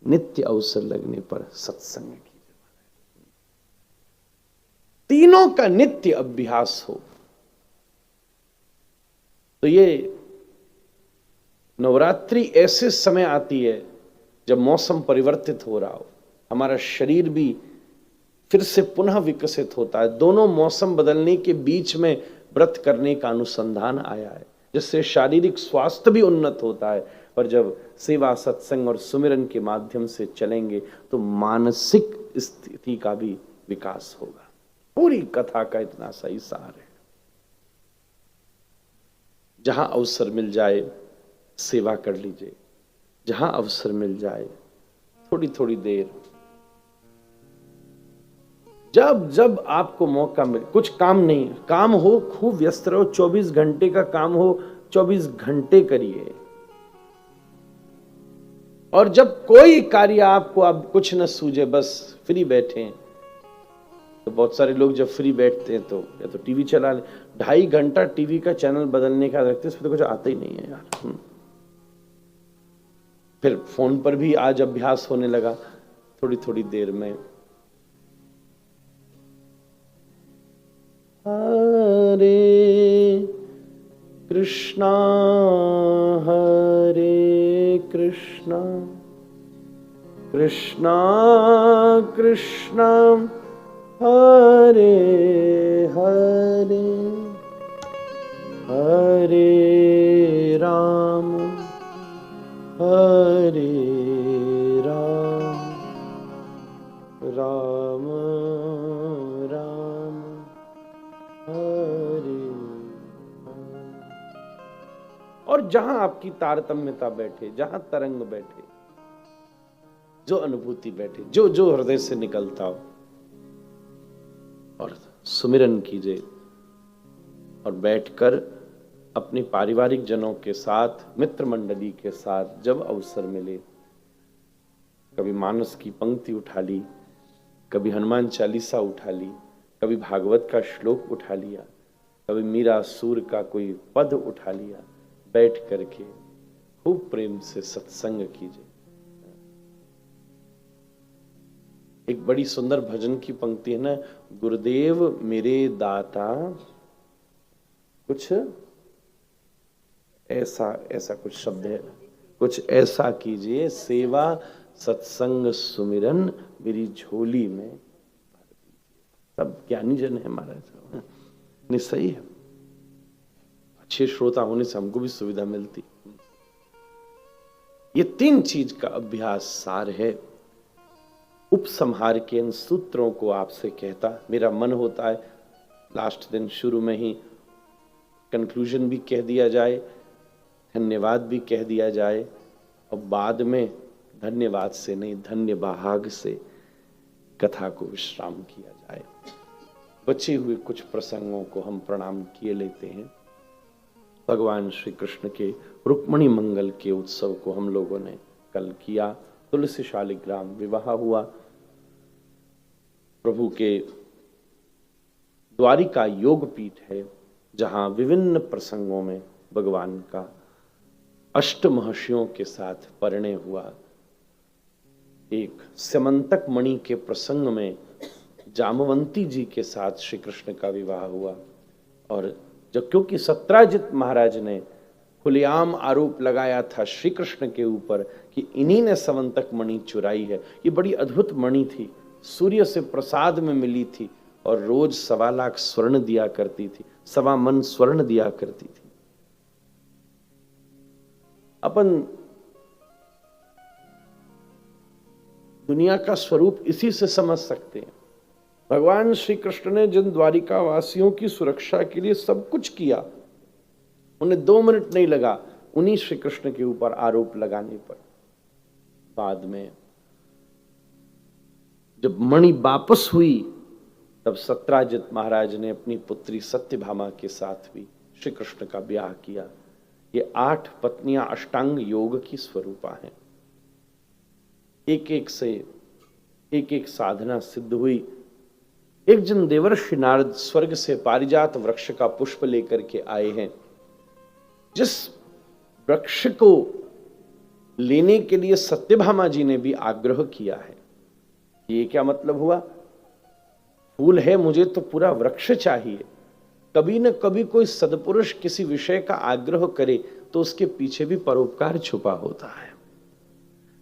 नित्य अवसर लगने पर सत्संग कीजिए। तीनों का नित्य अभ्यास हो तो ये नवरात्रि ऐसे समय आती है जब मौसम परिवर्तित हो रहा हो, हमारा शरीर भी फिर से पुनः विकसित होता है। दोनों मौसम बदलने के बीच में व्रत करने का अनुसंधान आया है, जिससे शारीरिक स्वास्थ्य भी उन्नत होता है। पर जब सेवा, सत्संग और सुमिरन के माध्यम से चलेंगे तो मानसिक स्थिति का भी विकास होगा। पूरी कथा का इतना सही सार है। जहां अवसर मिल जाए सेवा कर लीजिए, जहां अवसर मिल जाए थोड़ी थोड़ी देर, जब जब आपको मौका मिले, कुछ काम नहीं, काम हो खूब व्यस्त रहो, 24 घंटे का काम हो 24 घंटे करिए। और जब कोई कार्य आपको अब कुछ न सूझे, बस फ्री बैठे हैं, तो बहुत सारे लोग जब फ्री बैठते हैं तो या तो टीवी चला ले, 2.5 घंटा टीवी का चैनल बदलने का रखते, इसमें तो कुछ आता ही नहीं है यार। फिर फोन पर भी आज अभ्यास होने लगा, थोड़ी थोड़ी देर में हरे कृष्णा कृष्णा कृष्णा हरे हरे हरे राम हरे राम राम राम हरे। और जहां आपकी तारतम्यता बैठे, जहां तरंग बैठे, जो अनुभूति बैठे, जो जो हृदय से निकलता हो, और सुमिरन कीजिए। और बैठकर अपने पारिवारिक जनों के साथ, मित्र मंडली के साथ जब अवसर मिले, कभी मानस की पंक्ति उठा ली, कभी हनुमान चालीसा उठा ली, कभी भागवत का श्लोक उठा लिया, कभी मीरा सूर का कोई पद उठा लिया, बैठ करके खूब प्रेम से सत्संग कीजिए। एक बड़ी सुंदर भजन की पंक्ति है ना, गुरुदेव मेरे दाता, कुछ ऐसा ऐसा कुछ शब्द है, कुछ ऐसा कीजिए, सेवा सत्संग सुमिरन मेरी झोली में भर दीजिए। सब ज्ञानी जन है महाराज, नहीं सही है। अच्छे श्रोता होने से हमको भी सुविधा मिलती। ये 3 चीज का अभ्यास सार है। उपसंहार के इन सूत्रों को आपसे कहता मेरा मन होता है लास्ट दिन शुरू में ही कंक्लूजन भी कह दिया जाए, धन्यवाद भी कह दिया जाए, और बाद में धन्यवाद से नहीं धन्य भाग से कथा को विश्राम किया जाए। बचे हुए कुछ प्रसंगों को हम प्रणाम किए लेते हैं। भगवान श्री कृष्ण के रुक्मिणी मंगल के उत्सव को हम लोगों ने कल किया। तुलसी शालिग्राम विवाह हुआ। प्रभु के द्वारिका योग पीठ है, जहां विभिन्न प्रसंगों में भगवान का अष्ट महर्षियों के साथ परिणय हुआ। एक स्यमंतक मणि के प्रसंग में जामवंती जी के साथ श्री कृष्ण का विवाह हुआ। और जब क्योंकि सत्राजित महाराज ने खुलेआम आरोप लगाया था श्री कृष्ण के ऊपर कि इन्हीं ने स्यमंतक मणि चुराई है, ये बड़ी अद्भुत मणि थी, सूर्य से प्रसाद में मिली थी और रोज 1.25 लाख स्वर्ण दिया करती थी, 1.25 मन स्वर्ण दिया करती थी। अपन दुनिया का स्वरूप इसी से समझ सकते हैं। भगवान श्री कृष्ण ने जिन द्वारिका वासियों की सुरक्षा के लिए सब कुछ किया, उन्हें 2 मिनट नहीं लगा उन्हीं श्री कृष्ण के ऊपर आरोप लगाने पर। बाद में जब मणि वापस हुई तब सत्राजित महाराज ने अपनी पुत्री सत्यभामा के साथ भी श्री कृष्ण का ब्याह किया। ये 8 पत्नियां अष्टांग योग की स्वरूपा हैं। एक एक से एक एक साधना सिद्ध हुई। एक जन देवर्षि नारद स्वर्ग से पारिजात वृक्ष का पुष्प लेकर के आए हैं। जिस वृक्ष को लेने के लिए सत्यभामा जी ने भी आग्रह किया है, ये क्या मतलब हुआ? फूल है, मुझे तो पूरा वृक्ष चाहिए। कभी न कभी कोई सदपुरुष किसी विषय का आग्रह करे तो उसके पीछे भी परोपकार छुपा होता है।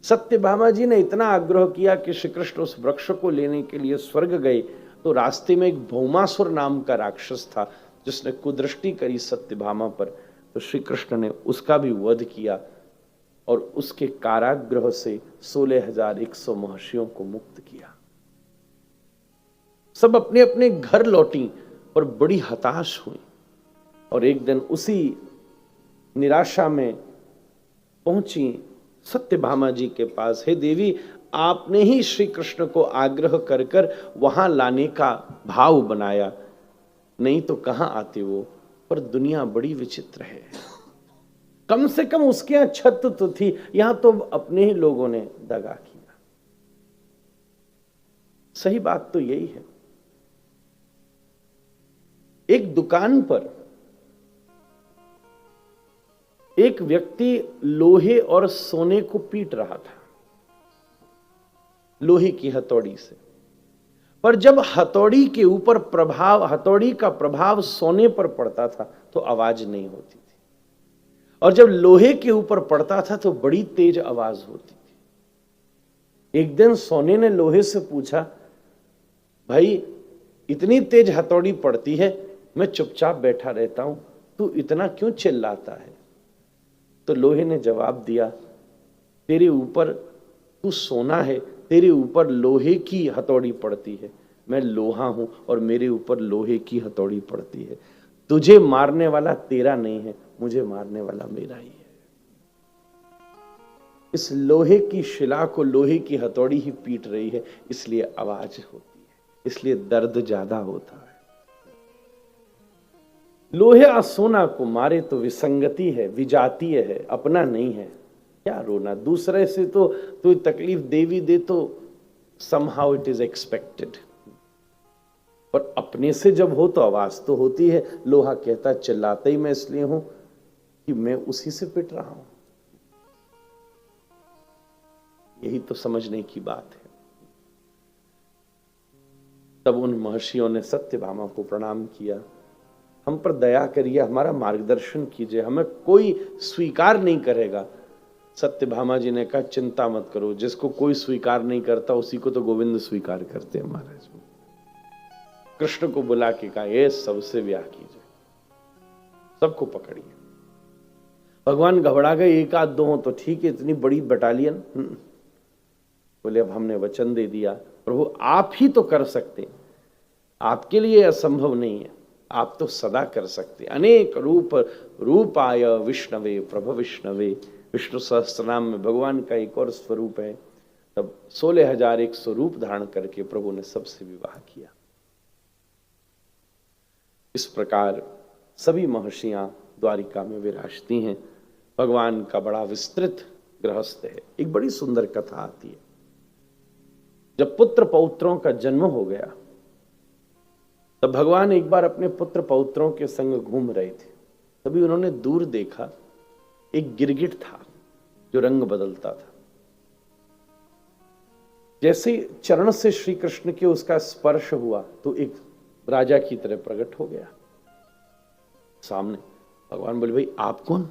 सत्यभामा जी ने इतना आग्रह किया कि श्री कृष्ण उस वृक्ष को लेने के लिए स्वर्ग गए तो रास्ते में एक भौमासुर नाम का राक्षस था जिसने कुदृष्टि करी सत्यभामा पर, तो श्री कृष्ण ने उसका भी वध किया और उसके कारागृह से 16,100 महर्षियों को मुक्त किया। सब अपने अपने घर लौटी और बड़ी हताश हुई और एक दिन उसी निराशा में पहुंची सत्यभामा जी के पास। हे देवी, आपने ही श्री कृष्ण को आग्रह कर कर वहां लाने का भाव बनाया, नहीं तो कहां आते वो। पर दुनिया बड़ी विचित्र है, कम से कम उसके यहां छत तो थी, यहां तो अपने ही लोगों ने दगा किया। सही बात तो यही है। एक दुकान पर एक व्यक्ति लोहे और सोने को पीट रहा था, लोहे की हथौड़ी से। पर जब हथौड़ी के ऊपर हथौड़ी का प्रभाव सोने पर पड़ता था तो आवाज नहीं होती थी, और जब लोहे के ऊपर पड़ता था तो बड़ी तेज आवाज होती थी। एक दिन सोने ने लोहे से पूछा, भाई इतनी तेज हथौड़ी पड़ती है, मैं चुपचाप बैठा रहता हूं, तू इतना क्यों चिल्लाता है? तो लोहे ने जवाब दिया, तेरे ऊपर तू सोना है, तेरे ऊपर लोहे की हथौड़ी पड़ती है, मैं लोहा हूं और मेरे ऊपर लोहे की हथौड़ी पड़ती है। तुझे मारने वाला तेरा नहीं है, मुझे मारने वाला मेरा ही है। इस लोहे की शिला को लोहे की हथौड़ी ही पीट रही है, इसलिए आवाज होती है, इसलिए दर्द ज्यादा होता है। लोहे और सोना को मारे तो विसंगति है, विजातीय है, अपना नहीं है, क्या रोना। दूसरे से तो तकलीफ देवी दे तो somehow it is expected, पर अपने से जब हो तो आवाज तो होती है। लोहा कहता चिल्लाता ही मैं इसलिए हूं कि मैं उसी से पिट रहा हूं। यही तो समझने की बात है। तब उन महर्षियों ने सत्यभामा को प्रणाम किया, हम पर दया करिए, हमारा मार्गदर्शन कीजिए, हमें कोई स्वीकार नहीं करेगा। सत्यभामा जी ने कहा, चिंता मत करो, जिसको कोई स्वीकार नहीं करता उसी को तो गोविंद स्वीकार करते हैं महाराज। कृष्ण को बुला के कहा, ये सबसे ब्याह कीजिए, सबको पकड़िए। भगवान घबरा गए, एक आध दो हो तो ठीक है, इतनी बड़ी बटालियन। बोले अब हमने वचन दे दिया, प्रभु आप ही तो कर सकते, आपके लिए असंभव नहीं है, आप तो सदा कर सकते। अनेक रूपाय विष्णवे प्रभ विष्णवे, विष्णु सहस्त्रनाम में भगवान का एक और स्वरूप है। तब 16,100 रूप धारण करके प्रभु ने सबसे विवाह किया। इस प्रकार सभी महर्षियां द्वारिका में विराजती हैं। भगवान का बड़ा विस्तृत गृहस्थ है। एक बड़ी सुंदर कथा आती है, जब पुत्र पौत्रों का जन्म हो गया तब भगवान एक बार अपने पुत्र पौत्रों के संग घूम रहे थे। तभी उन्होंने दूर देखा एक गिरगिट था जो रंग बदलता था। जैसे चरण से श्री कृष्ण के उसका स्पर्श हुआ तो एक राजा की तरह प्रकट हो गया सामने। भगवान बोले, भाई आप कौन?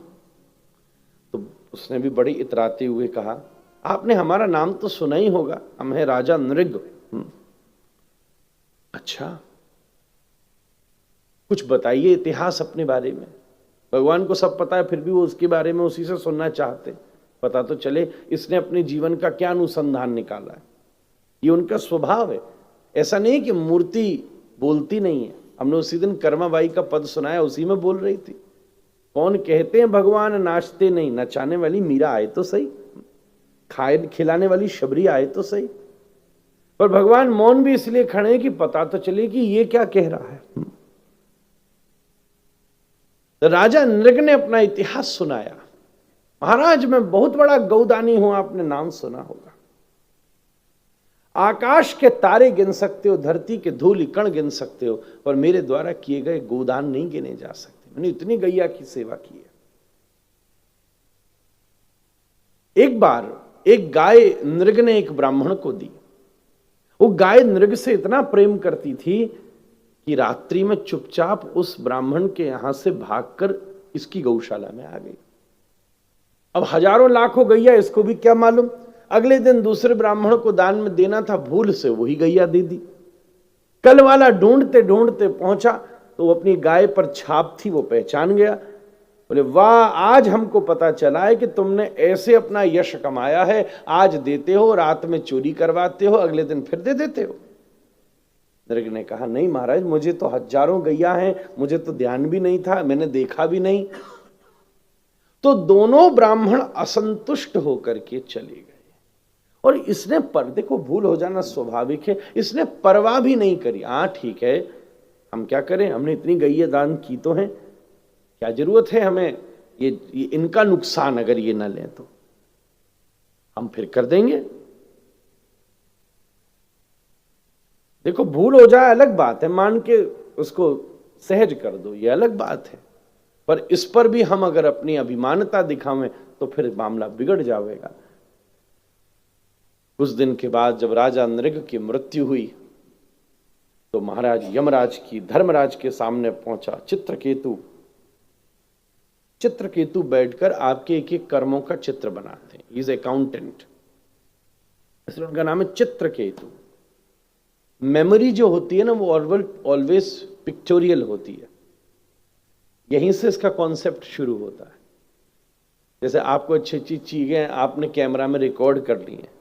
तो उसने भी बड़ी इतराते हुए कहा, आपने हमारा नाम तो सुना ही होगा, हम है राजा नृग। अच्छा, कुछ बताइए इतिहास अपने बारे में। भगवान को सब पता है, फिर भी वो उसके बारे में उसी से सुनना चाहते। पता तो चले इसने अपने जीवन का क्या अनुसंधान निकाला है। ये उनका स्वभाव है। ऐसा नहीं कि मूर्ति बोलती नहीं है। हमने उसी दिन कर्माबाई का पद सुनाया, उसी में बोल रही थी। कौन कहते हैं भगवान नाचते नहीं, नचाने वाली मीरा आए तो सही, खाए खिलाने वाली शबरी आए तो सही। पर भगवान मौन भी इसलिए खड़े कि पता तो चले कि ये क्या कह रहा है। तो राजा नृग ने अपना इतिहास सुनाया। महाराज मैं बहुत बड़ा गौदानी हूं, आपने नाम सुना होगा। आकाश के तारे गिन सकते हो, धरती के धूल कण गिन सकते हो, पर मेरे द्वारा किए गए गोदान नहीं गिने जा सकते। मैंने इतनी गैया की सेवा की है। एक बार एक गाय नृग ने एक ब्राह्मण को दी। वो गाय नृग से इतना प्रेम करती थी कि रात्रि में चुपचाप उस ब्राह्मण के यहां से भागकर इसकी गौशाला में आ गई। अब हजारों लाखों गैया, इसको भी क्या मालूम। अगले दिन दूसरे ब्राह्मण को दान में देना था, भूल से वही गैया दे दी। कल वाला ढूंढते ढूंढते पहुंचा तो वो अपनी गाय पर छाप थी, वो पहचान गया। बोले वाह, आज हमको पता चला है कि तुमने ऐसे अपना यश कमाया है, आज देते हो, रात में चोरी करवाते हो, अगले दिन फिर दे देते हो। नृग ने कहा नहीं महाराज, मुझे तो हजारों गैया हैं, मुझे तो ध्यान भी नहीं था, मैंने देखा भी नहीं। तो दोनों ब्राह्मण असंतुष्ट होकर के चले गए। और इसने पर्दे को भूल हो जाना स्वाभाविक है, इसने परवाह भी नहीं करी। हाँ ठीक है, हम क्या करें, हमने इतनी गैया दान की तो हैं, क्या जरूरत है हमें ये इनका नुकसान, अगर ये ना लें तो हम फिर कर देंगे। देखो भूल हो जाए अलग बात है, मान के उसको सहज कर दो, ये अलग बात है, पर इस पर भी हम अगर अपनी अभिमानता दिखावें तो फिर मामला बिगड़ जाएगा। कुछ दिन के बाद जब राजा नृग की मृत्यु हुई तो महाराज यमराज की धर्मराज के सामने पहुंचा चित्रकेतु। चित्रकेतु बैठकर आपके एक एक कर्मों का चित्र बनाते हैं, इज अकाउंटेंट, इसलिए उनका नाम है चित्रकेतु। मेमोरी जो होती है ना वो ऑलवेज पिक्चोरियल होती है, यहीं से इसका कॉन्सेप्ट शुरू होता है। जैसे आपको अच्छी अच्छी चीजें आपने कैमरा में रिकॉर्ड कर ली हैं,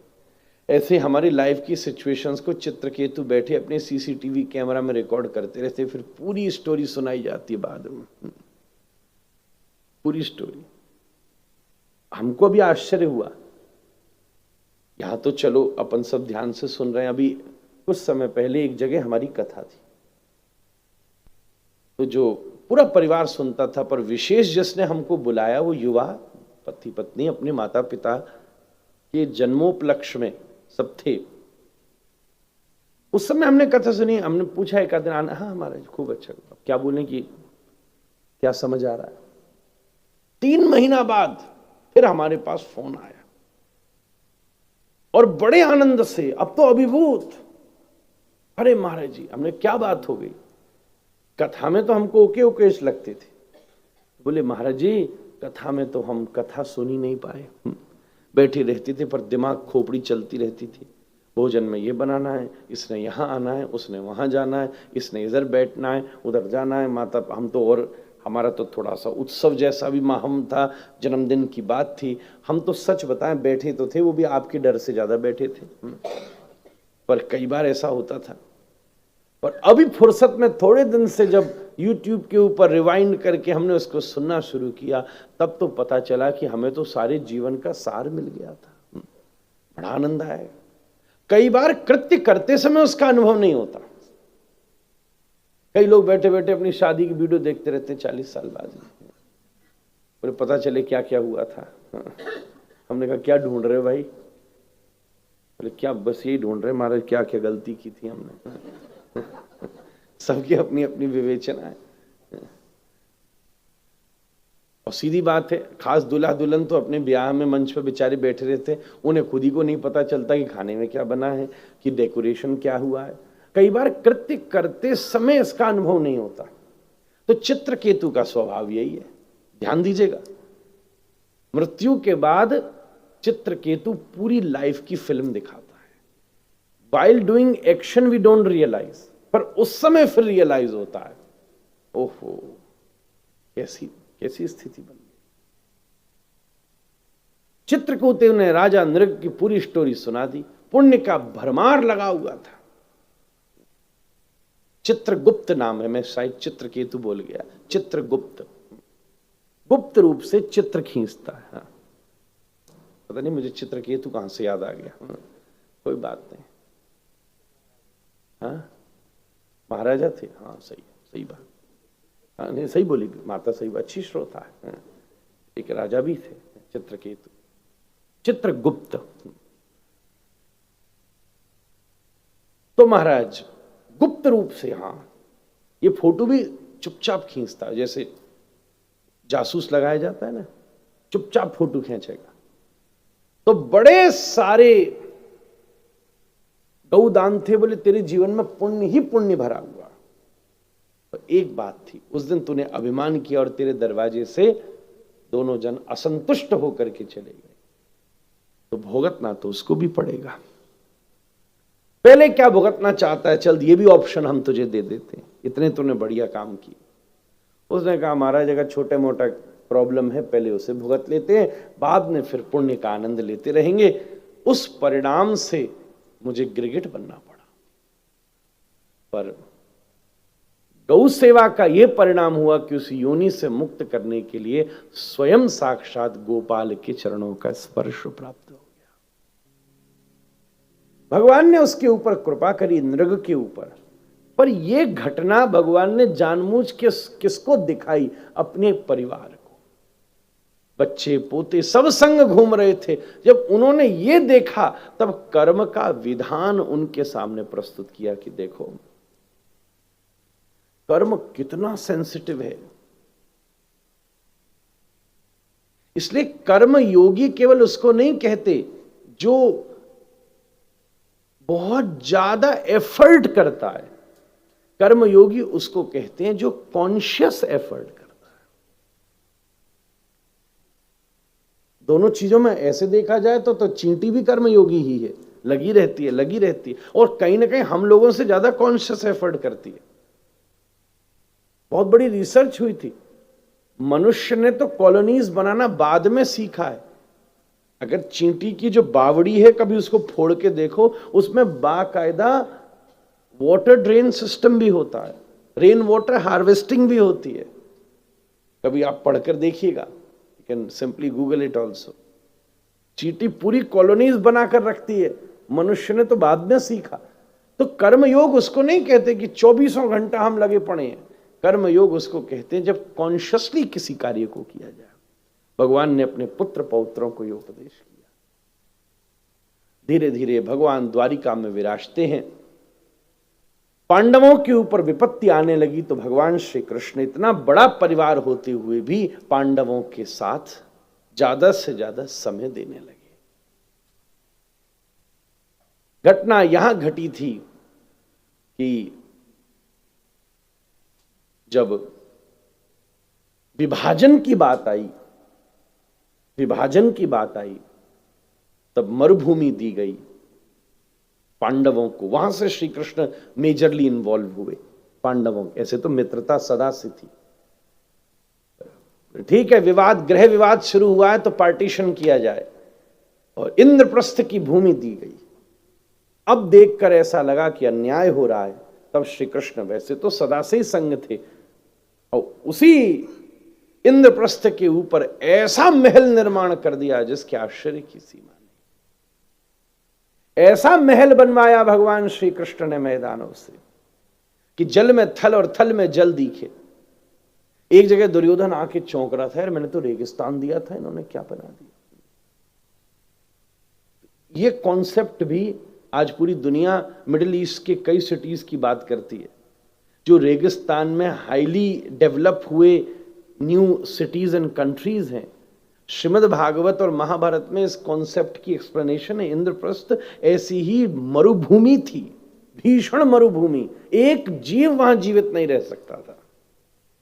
ऐसे हमारी लाइफ की सिचुएशंस को चित्रकेतु बैठे अपने सीसीटीवी कैमरा में रिकॉर्ड करते रहते, फिर पूरी स्टोरी सुनाई जाती है बाद में, पूरी स्टोरी। हमको भी आश्चर्य हुआ, यहां तो चलो अपन सब ध्यान से सुन रहे हैं, अभी कुछ समय पहले एक जगह हमारी कथा थी, तो जो पूरा परिवार सुनता था, पर विशेष जिसने हमको बुलाया वो युवा पति पत्नी अपने माता पिता के जन्मोपलक्ष्य में सब थे। उस समय हमने कथा सुनी, हमने पूछा एक दिन, हाँ महाराज खूब अच्छा, क्या बोले कि क्या समझ आ रहा है। 3 महीना बाद फिर हमारे पास फोन आया और बड़े आनंद से, अब तो अभिभूत, अरे महाराज जी, हमने क्या बात हो गई, कथा में तो हमको ओके ओकेश लगते थे। बोले महाराज जी कथा में तो हम कथा सुन ही नहीं पाए, बैठी रहती थी पर दिमाग खोपड़ी चलती रहती थी, भोजन में ये बनाना है, इसने यहाँ आना है, उसने वहां जाना है, इसने इधर बैठना है, उधर जाना है, माता हम तो, और हमारा तो थोड़ा सा उत्सव जैसा भी माहौल था, जन्मदिन की बात थी, हम तो सच बताएं बैठे तो थे, वो भी आपके डर से ज्यादा बैठे थे, पर कई बार ऐसा होता था। और अभी फुर्सत में थोड़े दिन से जब YouTube के ऊपर रिवाइंड करके हमने उसको सुनना शुरू किया, तब तो पता चला कि हमें तो सारे जीवन का सार मिल गया था। बड़ा आनंद आया। कई बार कृत्य करते समय उसका अनुभव नहीं होता। कई लोग बैठे बैठे अपनी शादी की वीडियो देखते रहते हैं 40 साल बाद, बोले पता चले क्या क्या हुआ था। हमने कहा क्या ढूंढ रहे हो भाई? बोले क्या, बस यही ढूंढ रहे महाराज, क्या क्या गलती की थी हमने। सबकी अपनी अपनी विवेचना है। और सीधी बात है, खास दूल्हा दुल्हन तो अपने ब्याह में मंच पे बेचारे बैठे रहते हैं, उन्हें खुद ही को नहीं पता चलता कि खाने में क्या बना है, कि डेकोरेशन क्या हुआ है। कई बार कृत्य करते समय इसका अनुभव नहीं होता। तो चित्रकेतु का स्वभाव यही है, ध्यान दीजिएगा। मृत्यु के बाद चित्रकेतु पूरी लाइफ की फिल्म दिखाता है। While doing action we don't realize, पर उस समय फिर रियलाइज होता है, ओहो कैसी कैसी स्थिति बन गई। चित्रकेतु ने राजा नृग की पूरी स्टोरी सुना दी, पुण्य का भरमार लगा हुआ था। चित्रगुप्त नाम है, मैं शायद चित्रकेतु बोल गया, चित्रगुप्त, गुप्त रूप से चित्र खींचता है। हाँ। पता नहीं मुझे चित्रकेतु कहां से याद आ गया। हाँ। कोई बात नहीं। हाँ महाराजा थे, हाँ सही सही बात, हाँ नहीं सही बोली माता, सही बात, अच्छी श्रोता है। हाँ। एक राजा भी थे चित्रकेतु, चित्रगुप्त। तो महाराज गुप्त रूप से, हाँ ये फोटो भी चुपचाप खींचता है, जैसे जासूस लगाया जाता है ना, चुपचाप फोटो खींचेगा। तो बड़े सारे गौदान थे, बोले तेरे जीवन में पुण्य ही पुण्य भरा हुआ। तो एक बात थी, उस दिन तूने अभिमान किया और तेरे दरवाजे से दोनों जन असंतुष्ट होकर के चले गए। तो भुगतना तो उसको भी पड़ेगा। पहले क्या भुगतना चाहता है, चल ये भी ऑप्शन हम तुझे दे देते हैं, इतने तूने बढ़िया काम किए। उसने कहा महाराज अगर छोटे मोटा प्रॉब्लम है पहले उसे भुगत लेते हैं, बाद में फिर पुण्य का आनंद लेते रहेंगे। उस परिणाम से मुझे गिरगिट बनना पड़ा, पर गौ सेवा का यह परिणाम हुआ कि उस योनि से मुक्त करने के लिए स्वयं साक्षात गोपाल के चरणों का स्पर्श प्राप्त हो गया। भगवान ने उसके ऊपर कृपा करी, नृग के ऊपर। पर यह घटना भगवान ने जानबूझ के किसको दिखाई? अपने परिवार को। बच्चे पोते सब संग घूम रहे थे। जब उन्होंने ये देखा तब कर्म का विधान उनके सामने प्रस्तुत किया कि देखो कर्म कितना सेंसिटिव है। इसलिए कर्म योगी केवल उसको नहीं कहते जो बहुत ज्यादा एफर्ट करता है, कर्म योगी उसको कहते हैं जो कॉन्शियस एफर्ट करता है। दोनों चीजों में ऐसे देखा जाए तो चींटी भी कर्म योगी ही है, लगी रहती है लगी रहती है, और कहीं ना कहीं हम लोगों से ज्यादा कॉन्शियस एफर्ट करती है। बहुत बड़ी रिसर्च हुई थी, मनुष्य ने तो कॉलोनीज बनाना बाद में सीखा है। अगर चींटी की जो बावड़ी है कभी उसको फोड़ के देखो, उसमें बाकायदा वाटर ड्रेन सिस्टम भी होता है, रेन वाटर हार्वेस्टिंग भी होती है। कभी आप पढ़कर देखिएगा, you can simply Google it also. चींटी पूरी कॉलोनीज बनाकर रखती है, मनुष्य ने तो बाद में सीखा। तो कर्मयोग उसको नहीं कहते कि 24 घंटा हम लगे पड़े हैं। कर्मयोग उसको कहते हैं जब कॉन्शियसली किसी कार्य को किया जाए। भगवान ने अपने पुत्र पौत्रों को यह उपदेश किया। धीरे धीरे भगवान द्वारिका में विराजते हैं। पांडवों के ऊपर विपत्ति आने लगी तो भगवान श्री कृष्ण इतना बड़ा परिवार होते हुए भी पांडवों के साथ ज्यादा से ज्यादा समय देने लगे। घटना यहां घटी थी कि जब विभाजन की बात आई तब मरुभूमि दी गई पांडवों को। वहां से श्री कृष्ण मेजरली इन्वॉल्व हुए पांडवों। ऐसे तो मित्रता सदा से थी, ठीक है, विवाद गृह विवाद शुरू हुआ है तो पार्टीशन किया जाए, और इंद्रप्रस्थ की भूमि दी गई। अब देखकर ऐसा लगा कि अन्याय हो रहा है, तब श्री कृष्ण वैसे तो सदा से ही संग थे, और उसी इंद्रप्रस्थ के ऊपर ऐसा महल निर्माण कर दिया जिसके आश्चर्य की सीमा नहीं। ऐसा महल बनवाया भगवान श्री कृष्ण ने मैदानों से कि जल में थल और थल में जल दिखे। एक जगह दुर्योधन आके चौंक रहा था, यार मैंने तो रेगिस्तान दिया था, इन्होंने क्या बना दिया। ये कॉन्सेप्ट भी आज पूरी दुनिया मिडिल ईस्ट के कई सिटीज की बात करती है, जो रेगिस्तान में हाईली डेवलप हुए न्यू सिटीज एंड कंट्रीज हैं। श्रीमद् भागवत और महाभारत में इस कॉन्सेप्ट की एक्सप्लेनेशन है। इंद्रप्रस्थ ऐसी ही मरुभूमि थी, भीषण मरुभूमि, एक जीव वहां जीवित नहीं रह सकता था।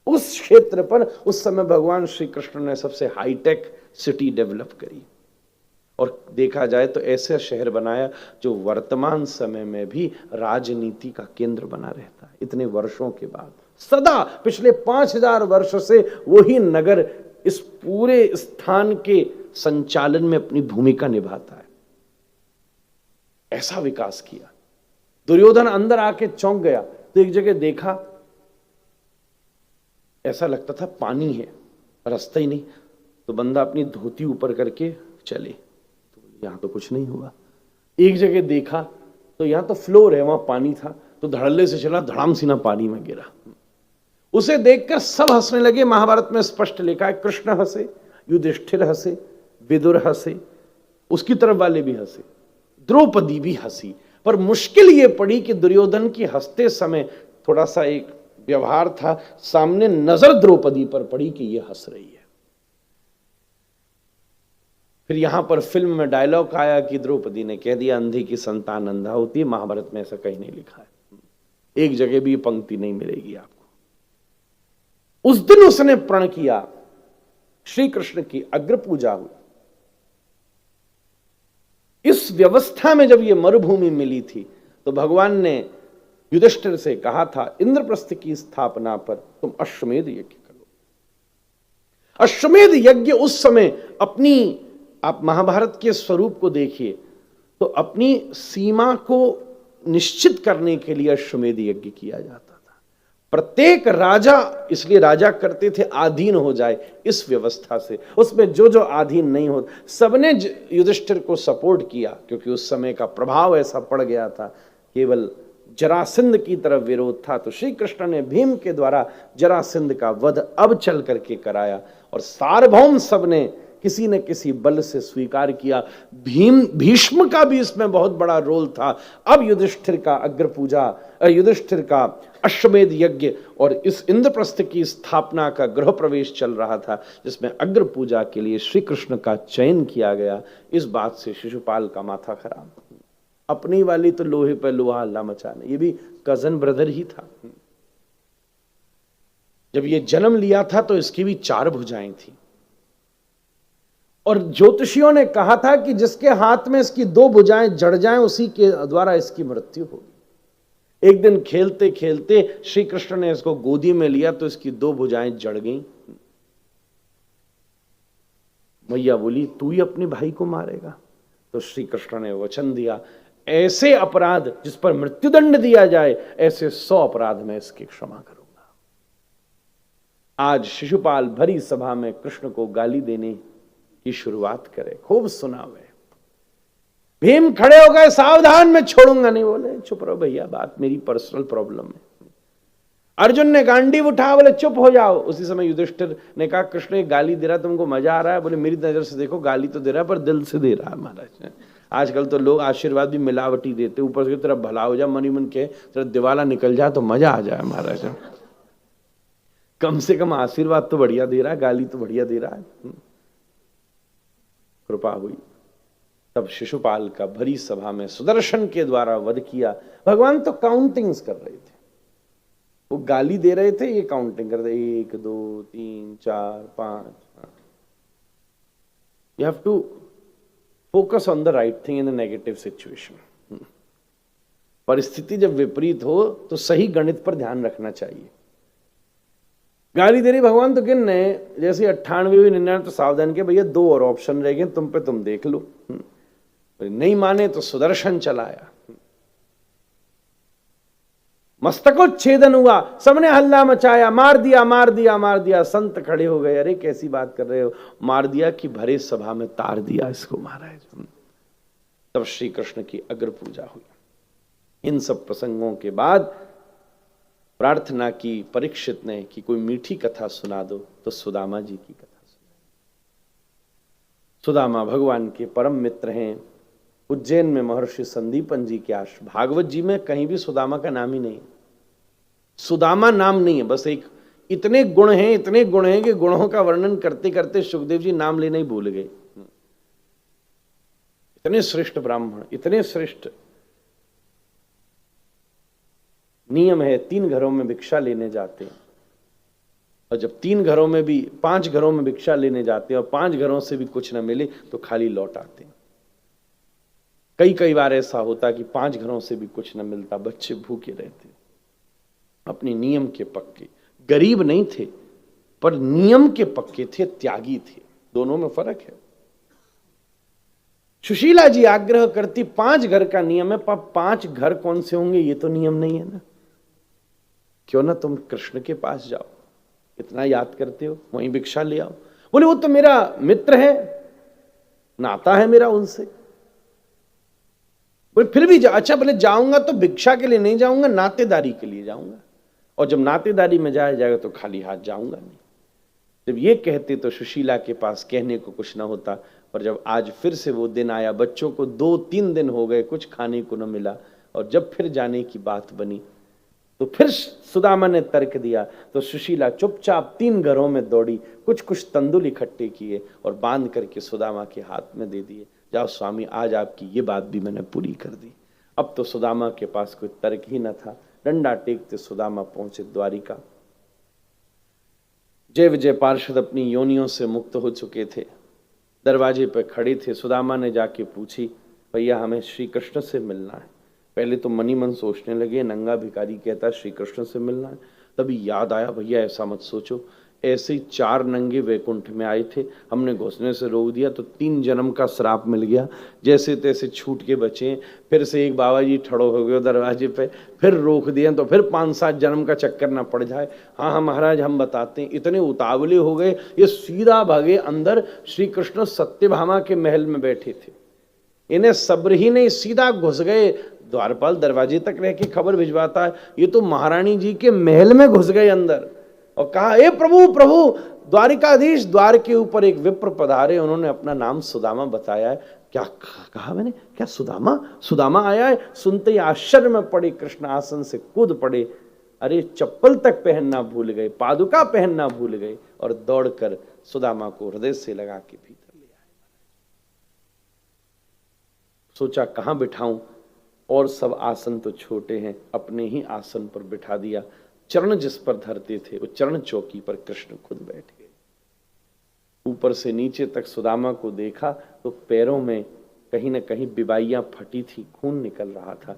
उस क्षेत्र पर उस समय भगवान श्री कृष्ण ने सबसे हाईटेक सिटी डेवलप करी, और देखा जाए तो ऐसा शहर बनाया जो वर्तमान समय में भी राजनीति का केंद्र बना रहता है। इतने वर्षों के बाद सदा पिछले 5000 वर्ष से वही नगर इस पूरे स्थान के संचालन में अपनी भूमिका निभाता है। ऐसा विकास किया। दुर्योधन अंदर आके चौंक गया तो एक जगह देखा, ऐसा लगता था पानी है, रास्ता ही नहीं। तो बंदा अपनी धोती ऊपर करके चले, तो यहां तो कुछ नहीं हुआ। एक जगह देखा तो यहां तो फ्लोर है, वहां पानी था, तो धड़ल्ले से चला, धड़ाम सीना पानी में गिरा। उसे देखकर सब हंसने लगे। महाभारत में स्पष्ट लिखा है, कृष्ण हंसे, युधिष्ठिर हंसे, विदुर हंसे, उसकी तरफ वाले भी हंसे, द्रौपदी भी हंसी। पर मुश्किल यह पड़ी कि दुर्योधन की हंसते समय थोड़ा सा एक व्यवहार था, सामने नजर द्रौपदी पर पड़ी कि यह हंस रही है। फिर यहां पर फिल्म में डायलॉग आया कि द्रौपदी ने कह दिया, अंधी की संतान अंधा होती है। महाभारत में ऐसा कहीं नहीं लिखा है, एक जगह भी पंक्ति नहीं मिलेगी आपको। उस दिन उसने प्रण किया, श्री कृष्ण की अग्र पूजा हुई। इस व्यवस्था में जब ये मरुभूमि मिली थी तो भगवान ने युधिष्ठिर से कहा था, इंद्रप्रस्थ की स्थापना पर तुम अश्वमेध यज्ञ करो। अश्वमेध यज्ञ उस समय अपनी, आप महाभारत के स्वरूप को देखिए तो अपनी सीमा को निश्चित करने के लिए अश्वमेध यज्ञ किया जाता था। प्रत्येक राजा, इसलिए राजा करते थे आधीन हो जाए इस व्यवस्था से, उसमें जो जो आधीन नहीं हो, सबने युधिष्ठिर को सपोर्ट किया क्योंकि उस समय का प्रभाव ऐसा पड़ गया था, केवल जरासंध की तरफ विरोध था। तो श्री कृष्ण ने भीम के द्वारा जरासंध का वध अब चल करके कराया और सार्वभौम सबने किसी न किसी बल से स्वीकार किया। भीष्म का भी इसमें बहुत बड़ा रोल था। अब युधिष्ठिर का अग्र पूजा, युधिष्ठिर का अश्वमेध यज्ञ और इस इंद्रप्रस्थ की स्थापना का गृह प्रवेश चल रहा था, जिसमें अग्र पूजा के लिए श्री कृष्ण का चयन किया गया। इस बात से शिशुपाल का माथा खराब। अपनी वाली तो लोहे पर लोहा हल्ला मचाने, ये भी कजन ब्रदर ही था। जब ये जन्म लिया था तो इसकी भी 4 भुजाएं थी और ज्योतिषियों ने कहा था कि जिसके हाथ में इसकी 2 भुजाएं जड़ जाएं उसी के द्वारा इसकी मृत्यु होगी। एक दिन खेलते खेलते श्री कृष्ण ने इसको गोदी में लिया तो इसकी 2 भुजाएं जड़ गईं। मैया बोली, तू ही अपने भाई को मारेगा? तो श्री कृष्ण ने वचन दिया, ऐसे अपराध जिस पर मृत्युदंड दिया जाए, ऐसे 100 अपराध में इसकी क्षमा करूंगा। आज शिशुपाल भरी सभा में कृष्ण को गाली देने की शुरुआत करे, खूब सुनावे। भीम खड़े हो गए, सावधान, मैं छोड़ूंगा नहीं। बोले, चुप रहो भैया, बात मेरी पर्सनल प्रॉब्लम है। अर्जुन ने गांडीव उठा, बोले चुप हो जाओ। उसी समय युधिष्ठिर ने कहा, कृष्ण एक गाली दे रहा, तुमको मजा आ रहा है? बोले, मेरी नजर से देखो, गाली तो दे रहा है पर दिल से दे रहा है महाराज। आजकल तो लोग आशीर्वाद भी मिलावटी देते, ऊपर से तेरा भला हो जाए, मनी मन के तेरा दिवाला निकल जाए तो मजा आ जाए महाराज। कम से कम आशीर्वाद तो बढ़िया दे रहा है, गाली तो बढ़िया दे रहा है। कृपा हुई, तब शिशुपाल का भरी सभा में सुदर्शन के द्वारा वध किया। भगवान तो काउंटिंग्स कर रहे थे, वो गाली दे रहे थे, ये काउंटिंग कर रहे, 1 2 3 4 5। You have to focus on the right thing in the negative situation. परिस्थिति जब विपरीत हो तो सही गणित पर ध्यान रखना चाहिए। गाली दे रही, भगवान तो गिन रहे, जैसे 98 99 तो सावधान के भैया 2 और ऑप्शन रह गए, तुम पे तुम देख लो। नहीं माने तो सुदर्शन चलाया, मस्तकोच्छेदन हुआ, सबने हल्ला मचाया, मार दिया मार दिया मार दिया। संत खड़े हो गए, अरे कैसी बात कर रहे हो? मार दिया कि भरे सभा में तार दिया इसको महाराज। तब श्री कृष्ण की अग्र पूजा हुई। इन सब प्रसंगों के बाद प्रार्थना की परीक्षित ने कि कोई मीठी कथा सुना दो, तो सुदामा जी की कथा सुनाई। सुदामा भगवान के परम मित्र हैं। उज्जैन में महर्षि संदीपन जी के आश्रम, भागवत जी में कहीं भी सुदामा का नाम ही नहीं, सुदामा नाम नहीं है, बस एक इतने गुण हैं, इतने गुण हैं कि गुणों का वर्णन करते करते सुखदेव जी नाम लेना ही भूल गए। इतने श्रेष्ठ ब्राह्मण, इतने श्रेष्ठ। नियम है 3 घरों में भिक्षा लेने जाते हैं, और जब 3 घरों में भी 5 घरों में भिक्षा लेने जाते हैं और 5 घरों से भी कुछ न मिले तो खाली लौट आते हैं। कई बार ऐसा होता कि 5 घरों से भी कुछ न मिलता, बच्चे भूखे रहते। अपने नियम के पक्के, गरीब नहीं थे पर नियम के पक्के थे, त्यागी थे, दोनों में फर्क है। सुशीला जी आग्रह करती, 5 घर का नियम है, पर 5 घर कौन से होंगे ये तो नियम नहीं है ना। क्यों ना तुम कृष्ण के पास जाओ, इतना याद करते हो, वहीं भिक्षा ले आओ। बोले, वो तो मेरा मित्र है, नाता है मेरा उनसे। बोले, फिर भी अच्छा बोले, जाऊंगा तो भिक्षा के लिए नहीं जाऊंगा, नातेदारी के लिए जाऊंगा, और जब नातेदारी में जाया जाएगा तो खाली हाथ जाऊंगा नहीं। जब ये कहते तो सुशीला के पास कहने को कुछ ना होता, पर जब आज फिर से वो दिन आया, बच्चों को 2-3 दिन हो गए, कुछ खाने को न मिला, और जब फिर जाने की बात बनी तो फिर सुदामा ने तर्क दिया। तो सुशीला चुपचाप 3 घरों में दौड़ी, कुछ तंदुल इकट्ठे किए और बांध करके सुदामा के हाथ में दे दिए। जाओ स्वामी, आज आपकी ये बात भी मैंने पूरी कर दी। अब तो सुदामा के पास कोई तर्क ही न था। डंडा टेकते सुदामा पहुंचे द्वारिका। जय विजय पार्षद अपनी योनियों से मुक्त हो चुके थे, दरवाजे पर खड़े थे। सुदामा ने जाके पूछी, भैया हमें श्री कृष्ण से मिलना है। पहले तो मनी मन सोचने लगे, नंगा भिखारी कहता है श्री कृष्ण से मिलना है। तभी याद आया, भैया ऐसा मत सोचो, ऐसे ही 4 नंगे वैकुंठ में आए थे, हमने घुसने से रोक दिया तो 3 जन्म का श्राप मिल गया, जैसे तैसे छूट के बचे। फिर से एक बाबा जी ठड़ो हो गए दरवाजे पे, फिर रोक दिया तो फिर 5-7 जन्म का चक्कर ना पड़ जाए। हाँ हाँ महाराज हम बताते हैं, इतने उतावले हो गए, ये सीधा भागे अंदर। श्री कृष्ण सत्यभामा के महल में बैठे थे, इन्हें सब्र ही नहीं, सीधा घुस गए। द्वारपाल दरवाजे तक रह के खबर भिजवाता है, ये तो महारानी जी के महल में घुस गए अंदर और कहा, ए प्रभु प्रभु, द्वारिकाधीश, द्वार के ऊपर एक विप्र पधारे, उन्होंने अपना नाम सुदामा बताया है। क्या कहा मैंने, क्या सुदामा? सुदामा आया है? सुनते ही आश्चर्य में पड़े, कृष्ण आसन से कूद पड़े, अरे चप्पल तक पहनना भूल गए, पादुका पहनना भूल गए और दौड़कर सुदामा को हृदय से लगा के भीतर ले आए। सोचा कहां बिठाऊं, और सब आसन तो छोटे हैं, अपने ही आसन पर बिठा दिया। चरण जिस पर धरते थे वो चरण चौकी पर कृष्ण खुद बैठ गए। ऊपर से नीचे तक सुदामा को देखा तो पैरों में कहीं न कहीं बिबाइयां फटी थी, खून निकल रहा था।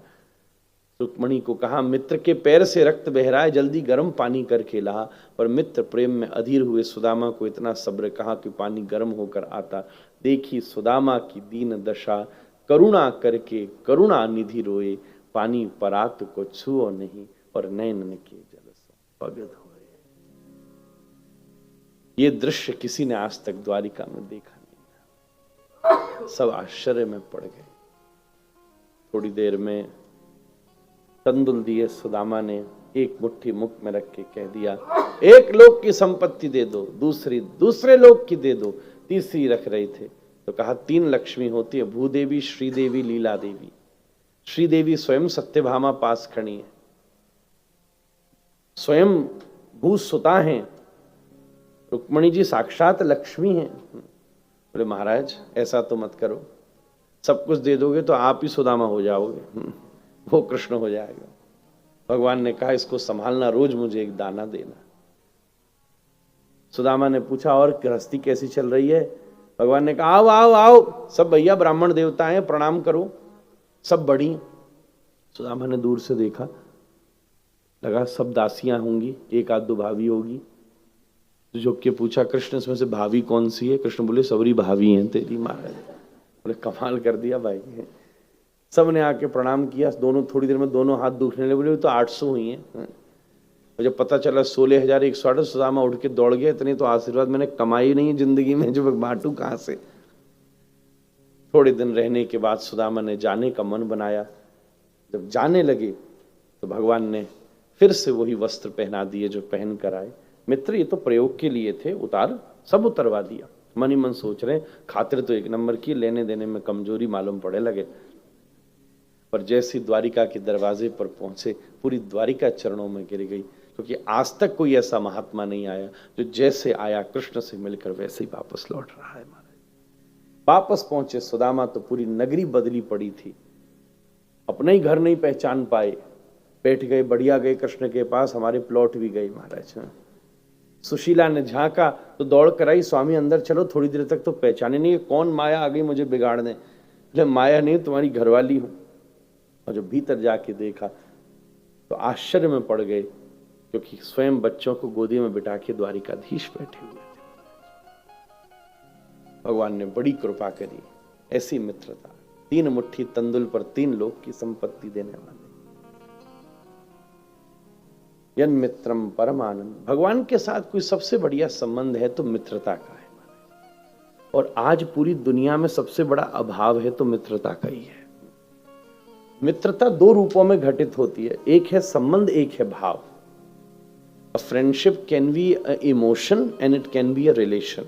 रुक्मणी को कहा, मित्र के पैर से रक्त बह रहा है, जल्दी गर्म पानी करके ला। पर मित्र प्रेम में अधीर हुए सुदामा को इतना सब्र कहा कि पानी गर्म होकर आता। देखी सुदामा की दीन दशा, करुणा करके करुणा निधि रोए, पानी परात को छुओ नहीं और नैनन के जल से पगध होए। ये दृश्य किसी ने आज तक द्वारिका में देखा नहीं था। सब आश्चर्य में पड़ गए। थोड़ी देर में तंदुल दिए सुदामा ने, एक मुट्ठी मुख में रख के कह दिया, एक लोक की संपत्ति दे दो, दूसरे लोक की दे दो, तीसरी रख रहे थे तो कहा 3 लक्ष्मी होती है, भूदेवी, श्रीदेवी, लीला देवी। श्रीदेवी स्वयं सत्यभामा पास खड़ी है, स्वयं भूसुता हैं, रुक्मणी जी साक्षात लक्ष्मी हैं। बोले महाराज ऐसा तो मत करो, सब कुछ दे दोगे तो आप ही सुदामा हो जाओगे, वो कृष्ण हो जाएगा। भगवान ने कहा इसको संभालना, रोज मुझे एक दाना देना। सुदामा ने पूछा और गृहस्थी कैसी चल रही है? भगवान ने कहा आओ आओ आओ, सब भैया ब्राह्मण देवता हैं, प्रणाम करो, सब बड़ी। सुदामा ने दूर से देखा, लगा सब दासियां होंगी, एक आध दो भाभी होगी। तो जो के पूछा कृष्ण इसमें से भाभी कौन सी है? कृष्ण बोले सबरी भाभी हैं तेरी। महाराज बोले कमाल कर दिया भाई। सब ने आके प्रणाम किया, दोनों थोड़ी देर में दोनों हाथ दुखने लगे। बोले तो 800 हुई हैं। और जब पता चला 16,108, सुदामा उठ के दौड़ गया, इतनी तो आशीर्वाद मैंने कमाई नहीं है जिंदगी में, जो मैं बांटू कहां से। थोड़े दिन रहने के बाद सुदामा ने जाने का मन बनाया। जब जाने लगे तो भगवान ने फिर से वही वस्त्र पहना दिए जो पहन कर आए। मित्र ये तो प्रयोग के लिए थे, उतार, सब उतरवा दिया। मन ही मन सोच रहे खातिर तो एक नंबर की, लेने देने में कमजोरी मालूम पड़े लगे। पर जैसे द्वारिका के दरवाजे पर पहुंचे, पूरी द्वारिका चरणों में गिर गई, क्योंकि आज तक कोई ऐसा महात्मा नहीं आया जो जैसे आया कृष्ण से मिलकर वैसे ही वापस लौट रहा है। महाराज वापस पहुंचे सुदामा तो पूरी नगरी बदली पड़ी थी, अपने ही घर नहीं पहचान पाए। बैठ गए, बढ़िया गए कृष्ण के पास, हमारे प्लॉट भी गए महाराज। सुशीला ने झांका तो दौड़ कर आई, स्वामी अंदर चलो, थोड़ी देर तक तो पहचाने नहीं, कौन माया आ गई मुझे बिगाड़ने। बोले माया नहीं, तुम्हारी घरवाली हूं। और जब भीतर जाके देखा तो आश्चर्य में पड़ गए, क्योंकि स्वयं बच्चों को गोदी में बिठा के द्वारिकाधीश बैठे हुए थे। भगवान ने बड़ी कृपा करी, ऐसी मित्रता। 3 मुट्ठी तंदुल पर 3 लोक की संपत्ति देने वाले। यन मित्रम परमानंद। भगवान के साथ कोई सबसे बढ़िया संबंध है तो मित्रता का है। और आज पूरी दुनिया में सबसे बड़ा अभाव है तो मित्रता का ही है। मित्रता 2 रूपों में घटित होती है, एक है संबंध, एक है भाव। A friendship can be an emotion and it can be a relation.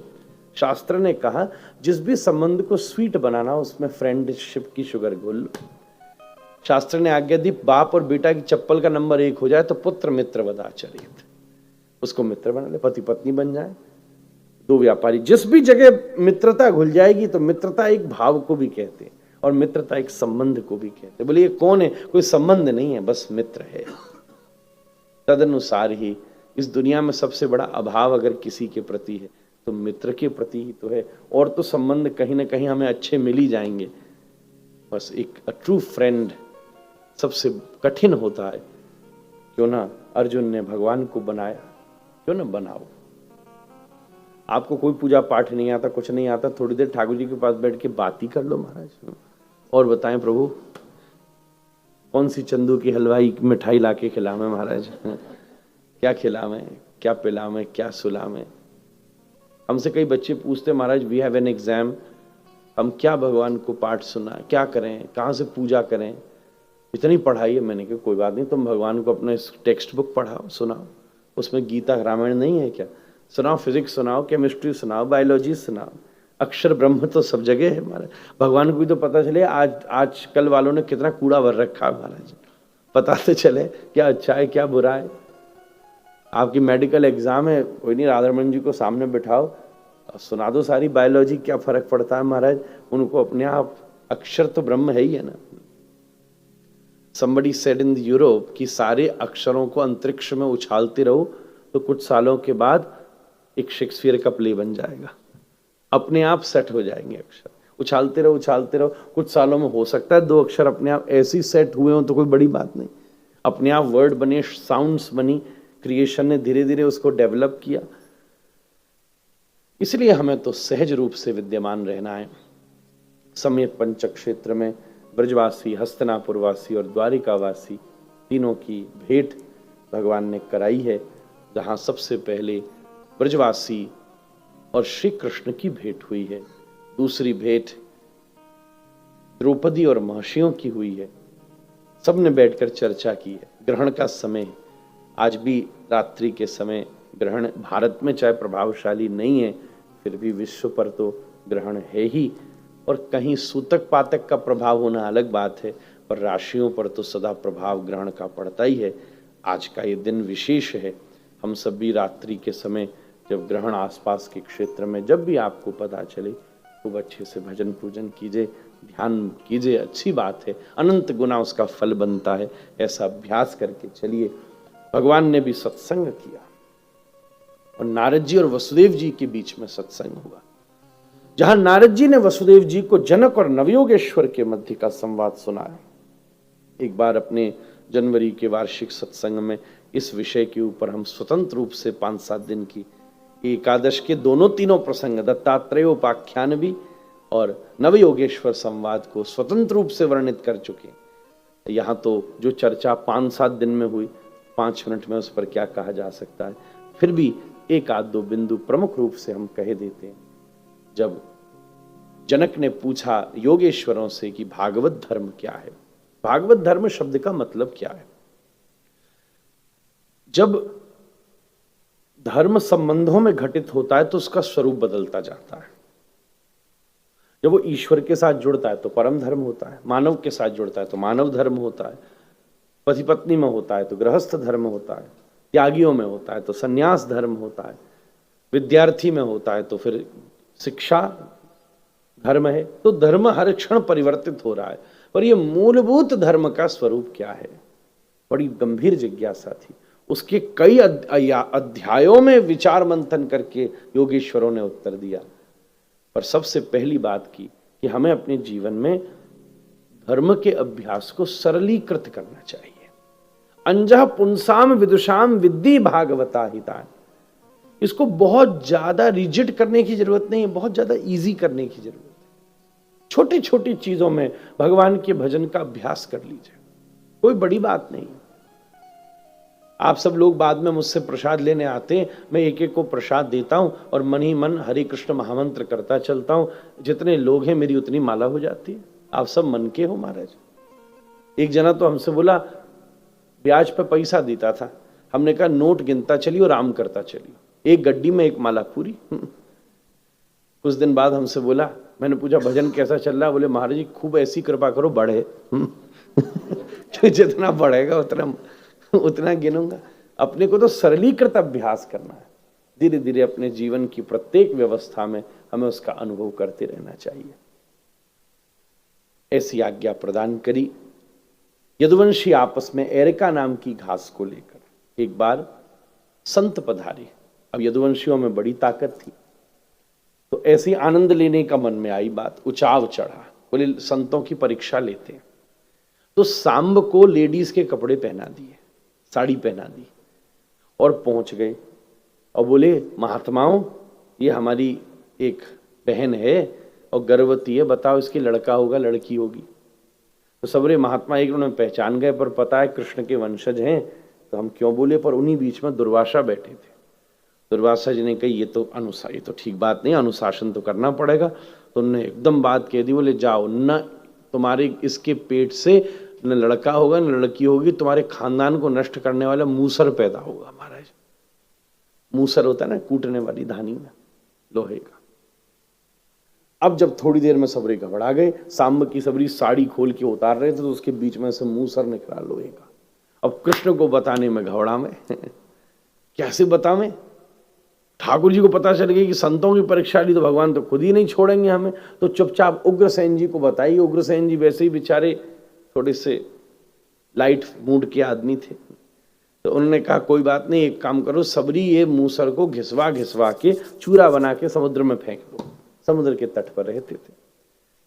शास्त्र ने कहा जिस भी संबंध को स्वीट बनाना उसमें फ्रेंडशिप की शुगर घोल लो। शास्त्र ने आज्ञा दी बाप और बेटा की चप्पल का नंबर 1 हो जाए तो पुत्र मित्र वदाचरित, उसको मित्र बना ले, पति पत्नी बन जाए, 2 व्यापारी। जिस भी जगह मित्रता घुल जाएगी तो मित्रता एक भाव को भी कहते हैं और मित्रता एक संबंध को भी कहते हैं। बोले ये कौन है? कोई संबंध नहीं है, बस मित्र है। तदनुसार ही इस दुनिया में सबसे बड़ा अभाव अगर किसी के प्रति है तो मित्र के प्रति ही तो है। और तो संबंध कहीं ना कहीं हमें अच्छे मिल ही जाएंगे, बस एक ट्रू फ्रेंड सबसे कठिन होता है। क्यों ना अर्जुन ने भगवान को बनाया, क्यों ना बनाओ। आपको कोई पूजा पाठ नहीं आता, कुछ नहीं आता, थोड़ी देर ठाकुर जी के पास बैठ के बात ही कर लो महाराज। और बताएं प्रभु कौन सी चंदू की हलवाई मिठाई लाके खिलावे महाराज, क्या खिलावे, क्या पिलावे, क्या सुलावे। हमसे कई बच्चे पूछते महाराज वी हैव एन एग्जाम, हम क्या भगवान को पाठ सुनाएं, क्या करें, कहाँ से पूजा करें, इतनी पढ़ाई है। मैंने कहा कोई बात नहीं, तुम भगवान को अपने टेक्स्ट बुक पढ़ाओ, सुनाओ, उसमें गीता रामायण नहीं है क्या, सुनाओ, फिजिक्स सुनाओ, केमिस्ट्री सुनाओ, बायोलॉजी सुनाओ, अक्षर ब्रह्म तो सब जगह है हमारे। भगवान को भी तो पता चले आज कल वालों ने कितना कूड़ा भर रखा है महाराज, पता तो चले क्या अच्छा है क्या बुरा है। आपकी मेडिकल एग्जाम है, कोई नहीं, राधारमण जी को सामने बिठाओ, सुना दो सारी बायोलॉजी, क्या फर्क पड़ता है महाराज, उनको अपने आप अक्षर तो ब्रह्म है ही है ना। Somebody said in यूरोप कि सारे अक्षरों को अंतरिक्ष में उछालते रहो तो कुछ सालों के बाद एक शेक्सपियर का प्ले बन जाएगा, अपने आप सेट हो जाएंगे अक्षर। उछालते रहो उछालते रहो, कुछ सालों में हो सकता है 2 अक्षर अपने आप ऐसे सेट हुए हो तो कोई बड़ी बात नहीं, अपने आप वर्ड बने, साउंड्स बनी, क्रिएशन ने धीरे धीरे उसको डेवलप किया। इसलिए हमें तो सहज रूप से विद्यमान रहना है। सम्यक पंचक क्षेत्र में ब्रजवासी, हस्तिनापुरवासी और द्वारिकावासी तीनों की भेंट भगवान ने कराई है, जहां सबसे पहले ब्रजवासी और श्री कृष्ण की भेंट हुई है, दूसरी भेंट द्रौपदी और महर्षियों की हुई है। सबने बैठकर चर्चा की है। ग्रहण का समय, आज भी रात्रि के समय ग्रहण भारत में चाहे प्रभावशाली नहीं है, फिर भी विश्व पर तो ग्रहण है ही, और कहीं सूतक पातक का प्रभाव होना अलग बात है, पर राशियों पर तो सदा प्रभाव ग्रहण का पड़ता ही है। आज का ये दिन विशेष है। हम सब भी रात्रि के समय जब ग्रहण आसपास के क्षेत्र में जब भी आपको पता चले, खूब अच्छे से भजन पूजन कीजिए, ध्यान कीजिए, अच्छी बात है, अनंत गुना उसका फल बनता है। ऐसा अभ्यास करके चलिए। भगवान ने भी सत्संग किया और नारद जी और वसुदेव जी के बीच में सत्संग हुआ, जहां नारद जी ने वसुदेव जी को जनक और नवयोगेश्वर के मध्य का संवाद सुनाया। एक बार अपने जनवरी के वार्षिक सत्संग में इस विषय के ऊपर हम स्वतंत्र रूप से 5-7 दिन की एकादश के दोनों तीनों प्रसंग, दत्तात्रेयोपाख्यान भी और नवयोगेश्वर संवाद को स्वतंत्र रूप से वर्णित कर चुके हैं। यहाँ तो जो चर्चा 5-7 दिन में हुई, 5 मिनट में उस पर क्या कहा जा सकता है। फिर भी 1-2 बिंदु प्रमुख रूप से हम कह देते हैं। जब जनक ने पूछा योगेश्वरों से कि भागवत धर्म क्या है, भागवत धर्म शब्द का मतलब क्या है। जब धर्म संबंधों में घटित होता है तो उसका स्वरूप बदलता जाता है। जब वो ईश्वर के साथ जुड़ता है तो परम धर्म होता है, मानव के साथ जुड़ता है तो मानव धर्म होता है, पति पत्नी में होता है तो गृहस्थ धर्म होता है, त्यागियों में होता है तो सन्यास धर्म होता है, विद्यार्थी में होता है तो फिर शिक्षा धर्म है। तो धर्म हर क्षण परिवर्तित हो रहा है, पर यह मूलभूत धर्म का स्वरूप क्या है, बड़ी गंभीर जिज्ञासा थी। उसके कई अध्यायों में विचार मंथन करके योगेश्वरों ने उत्तर दिया। पर सबसे पहली बात की कि हमें अपने जीवन में धर्म के अभ्यास को सरलीकृत करना चाहिए। अंजः पुंसाम विदुषाम विद्धि भागवता हितान। इसको बहुत ज्यादा रिजिड करने की जरूरत नहीं है, बहुत ज्यादा इजी करने की जरूरत है। छोटी छोटी चीजों में भगवान के भजन का अभ्यास कर लीजिए, कोई बड़ी बात नहीं। आप सब लोग बाद में मुझसे प्रसाद लेने आते हैं, मैं एक एक को प्रसाद देता हूं और मन ही मन हरे कृष्ण महामंत्र करता चलता हूं। जितने लोग हैं मेरी उतनी माला हो जाती है। आप सब मन के हो महाराज। एक जना तो हमसे बोला, ब्याज पे पैसा देता था, हमने कहा नोट गिनता चलिए और आम करता चलिए, एक गड्डी में एक माला पूरी। कुछ दिन बाद हमसे बोला, मैंने पूछा भजन कैसा चल रहा है, बोले महाराज जी खूब ऐसी कृपा करो बढ़े। जितना बढ़ेगा उतना गिनूंगा। अपने को तो सरलीकृत अभ्यास करना है। धीरे धीरे अपने जीवन की प्रत्येक व्यवस्था में हमें उसका अनुभव करते रहना चाहिए। ऐसी आज्ञा प्रदान करी। यदुवंशी आपस में एरिका नाम की घास को लेकर एक बार संत पधारे। अब यदुवंशियों में बड़ी ताकत थी, तो ऐसी आनंद लेने का मन में आई बात, उचाव चढ़ा। बोले संतों की परीक्षा लेते हैं। तो सांब को लेडीज के कपड़े पहना दिए, साड़ी पहना दी और पहुंच गए और बोले महात्माओं, ये हमारी एक बहन है और गर्भवती है, बताओ इसकी लड़का होगा लड़की होगी। तो सबरे महात्मा एक उन्होंने पहचान गए, पर पता है कृष्ण के वंशज हैं तो हम क्यों बोले। पर उन्हीं बीच में दुर्वासा बैठे थे। दुर्वासा जी ने कही ये तो ठीक बात नहीं, अनुशासन तो करना पड़ेगा। तो उन्होंने एकदम बात कह दी, बोले जाओ, न तुम्हारे इसके पेट से न लड़का होगा न लड़की होगी, तुम्हारे खानदान को नष्ट करने वाला मूसर पैदा होगा। महाराज, मूसर होता है ना कूटने वाली धानी में, लोहे का। अब जब थोड़ी देर में सबरी घबरा गए, सांब की सबरी साड़ी खोल के उतार रहे थे तो उसके बीच में से मूसर निकला लोहे का। अब कृष्ण को बताने में घबरा में कैसे बतावें। ठाकुर जी को पता चल गया कि संतों की परीक्षा ली तो भगवान तो खुद ही नहीं छोड़ेंगे हमें, तो चुपचाप उग्रसेन जी को बताइए। उग्रसेन जी वैसे ही बेचारे थोड़े से लाइट मूड के आदमी थे, तो उन्होंने कहा कोई बात नहीं, एक काम करो सबरी, ये मूसर को घिसवा घिसवा के चूरा बना के समुद्र में फेंक दो। समुद्र के तट पर रहते थे,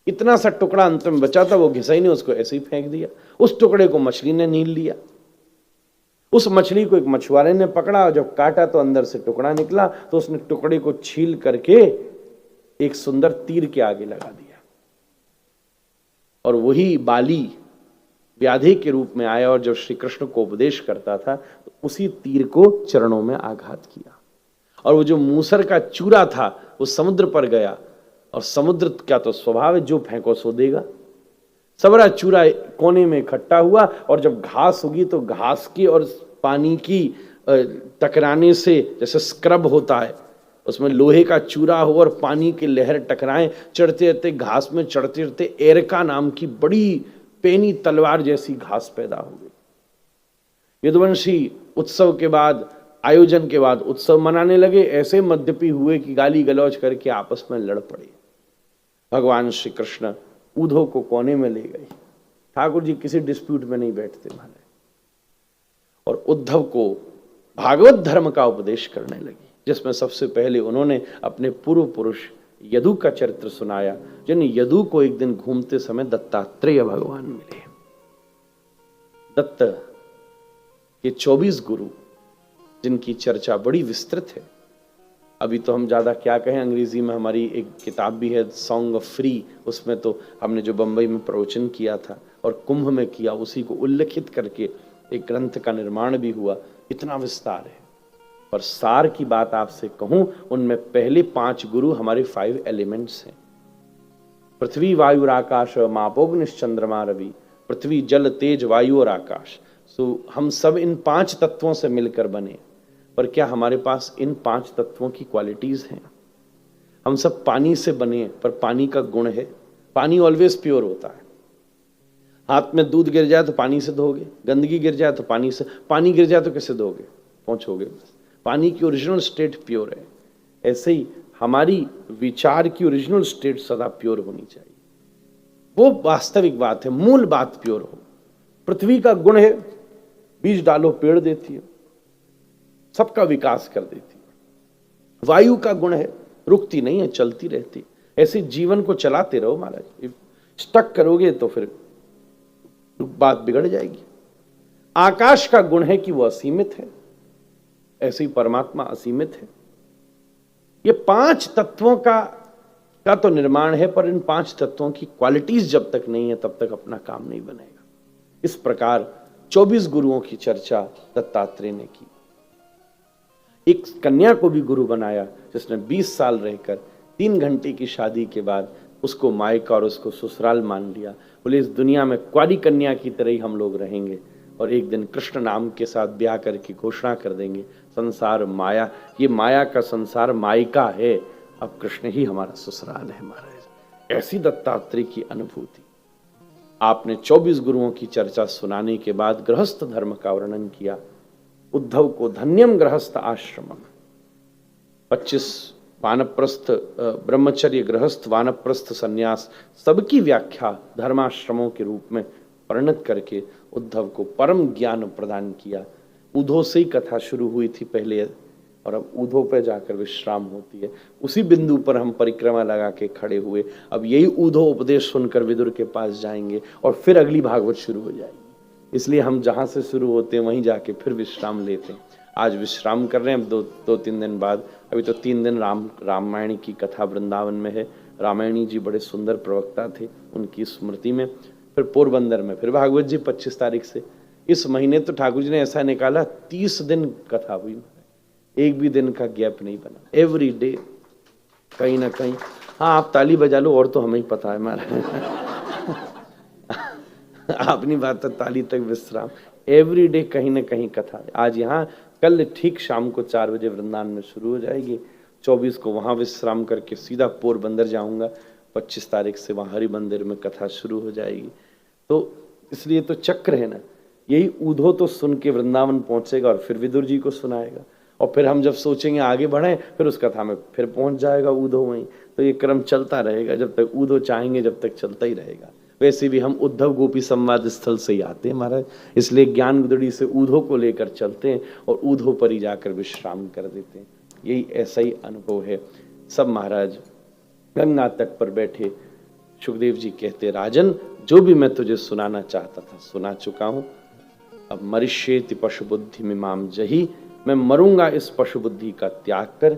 इतना सा टुकड़ा अंत में बचा था, वो घिसा ही नहीं, उसको ऐसे ही फेंक दिया। उस टुकड़े को मछली ने नील लिया। उस मछली को एक मछुआरे ने पकड़ा और जब काटा तो अंदर से टुकड़ा निकला, तो उसने टुकड़े को छील करके एक सुंदर तीर के आगे लगा दिया और वही बाली व्याधि के रूप में आया और जब श्री कृष्ण को उपदेश करता था तो उसी तीर को चरणों में आघात किया और वो जो मूसर का चूरा था वो समुद्र पर गया। और समुद्र का तो स्वभाव है, जो फेंको सो देगा। सबरा चूरा कोने में इकट्ठा हुआ और जब घास उगी तो घास की और पानी की टकराने से, जैसे स्क्रब होता है उसमें लोहे का चूरा हो और पानी की लहर टकराएं, चढ़ते रहते घास में चढ़ते रहते एरका नाम की बड़ी पेनी तलवार जैसी घास पैदा हो गई। यदुवंशी उत्सव के बाद, आयोजन के बाद उत्सव मनाने लगे। ऐसे मद्यपी हुए कि गाली गलौज करके आपस में लड़ पड़े। भगवान श्री कृष्ण उद्धव को कोने में ले गए। ठाकुर जी किसी डिस्प्यूट में नहीं बैठते महाराज, और उद्धव को भागवत धर्म का उपदेश करने लगी, जिसमें सबसे पहले उन्होंने अपने पूर्व पुरुष यदु का चरित्र सुनाया। जिन यदु को एक दिन घूमते समय दत्तात्रेय भगवान मिले। दत्त के 24 गुरु, जिनकी चर्चा बड़ी विस्तृत है। अभी तो हम ज्यादा क्या कहें, अंग्रेजी में हमारी एक किताब भी है सॉन्ग ऑफ फ्री, उसमें तो हमने जो बंबई में प्रवचन किया था और कुंभ में किया उसी को उल्लेखित करके एक ग्रंथ का निर्माण भी हुआ। इतना विस्तार है। पर सार की बात आपसे कहूं, उनमें पहले 5 गुरु हमारे 5 एलिमेंट्स हैं। पृथ्वी वायु और आकाश, मापोग्निश्चंद्रमा रवि। पृथ्वी जल तेज वायु और आकाश। सो हम सब इन 5 तत्वों से मिलकर बने। पर क्या हमारे पास इन 5 तत्वों की क्वालिटीज हैं? हम सब पानी से बने, पर पानी का गुण है, पानी ऑलवेज प्योर होता है। हाथ में दूध गिर जाए तो पानी से धोगे, गंदगी गिर जाए तो पानी से, पानी गिर जाए तो कैसे धोगे, पहुंचोगे। पानी की ओरिजिनल स्टेट प्योर है। ऐसे ही हमारी विचार की ओरिजिनल स्टेट सदा प्योर होनी चाहिए। वो वास्तविक बात है, मूल बात प्योर हो। पृथ्वी का गुण है, बीज डालो पेड़ देती है, सबका विकास कर देती है। वायु का गुण है, रुकती नहीं है, चलती रहती। ऐसे जीवन को चलाते रहो महाराज। स्टक करोगे तो फिर बात बिगड़ जाएगी। आकाश का गुण है कि वो असीमित है, ऐसे ही परमात्मा असीमित है। ये 5 तत्वों का तो निर्माण है, पर इन 5 तत्वों की क्वालिटीज जब तक नहीं है तब तक अपना काम नहीं बनेगा। इस प्रकार 24 गुरुओं की चर्चा दत्तात्रेय ने की। एक कन्या को भी गुरु बनाया, जिसने 20 साल रहकर 3 घंटे की शादी के बाद उसको मायका और उसको ससुराल मान लिया। बोले इस दुनिया में कुंवारी कन्या की तरह ही हम लोग रहेंगे और एक दिन कृष्ण नाम के साथ ब्याह करके घोषणा कर देंगे, संसार माया, ये माया का संसार मायका है, अब कृष्ण ही हमारा ससुराल है महाराज। ऐसी दत्तात्रेय की अनुभूति। आपने 24 गुरुओं की चर्चा सुनाने के बाद गृहस्थ धर्म का वर्णन किया। उद्धव को धन्यम गृहस्थ आश्रमम, 25 वानप्रस्थ ब्रह्मचर्य, गृहस्थ, वानप्रस्थ, संन्यास, सबकी व्याख्या धर्माश्रमों के रूप में परिणत करके उद्धव को परम ज्ञान प्रदान किया। उद्धव से ही कथा शुरू हुई थी पहले और अब ऊधों पे जाकर विश्राम होती है। उसी बिंदु पर हम परिक्रमा लगा के खड़े हुए, अब यही ऊधो उपदेश सुनकर विदुर के पास जाएंगे और फिर अगली भागवत शुरू हो जाएगी। इसलिए हम जहां से शुरू होते हैं वहीं जाके फिर विश्राम लेते हैं। आज विश्राम कर रहे हैं, अब दो तीन दिन बाद, अभी तो 3 दिन रामायण की कथा वृंदावन में है। रामायणी जी बड़े सुंदर प्रवक्ता थे, उनकी स्मृति में फिर पोरबंदर में फिर भागवत जी 25 तारीख से। इस महीने तो ठाकुर जी ने ऐसा निकाला 30 दिन कथा हुई, एक भी दिन का गैप नहीं बना, एवरी डे कहीं ना कहीं। हाँ आप ताली बजा लो, और तो हमें ही पता है हमारा अपनी बात तो ताली तक विश्राम, एवरी डे कहीं ना कहीं कथा। आज यहाँ, कल ठीक शाम को 4 बजे वृंदावन में शुरू हो जाएगी, 24 को वहां विश्राम करके सीधा पोरबंदर जाऊंगा, 25 तारीख से वहां हरि मंदिर में कथा शुरू हो जाएगी। तो इसलिए तो चक्र है ना, यही ऊधो तो सुन के वृंदावन पहुंचेगा और फिर विदुर जी को सुनाएगा, और फिर हम जब सोचेंगे आगे बढ़े फिर उस कथा में फिर पहुंच जाएगा ऊधो वहीं। तो ये क्रम चलता रहेगा, जब तक ऊधो चाहेंगे जब तक चलता ही रहेगा। वैसे भी हम उद्धव गोपी संवाद स्थल से ही आते हैं महाराज, इसलिए ज्ञान गुदड़ी से ऊधो को लेकर चलते हैं और ऊधो पर ही जाकर विश्राम कर देते हैं। यही ऐसा ही अनुभव है सब। महाराज गंगा तट पर बैठे सुखदेव जी कहते, राजन जो भी मैं तुझे सुनाना चाहता था सुना चुका हूं, अब मरिष्येति पशु बुद्धि मिमाम जही, मैं मरूंगा इस पशु बुद्धि का त्याग कर,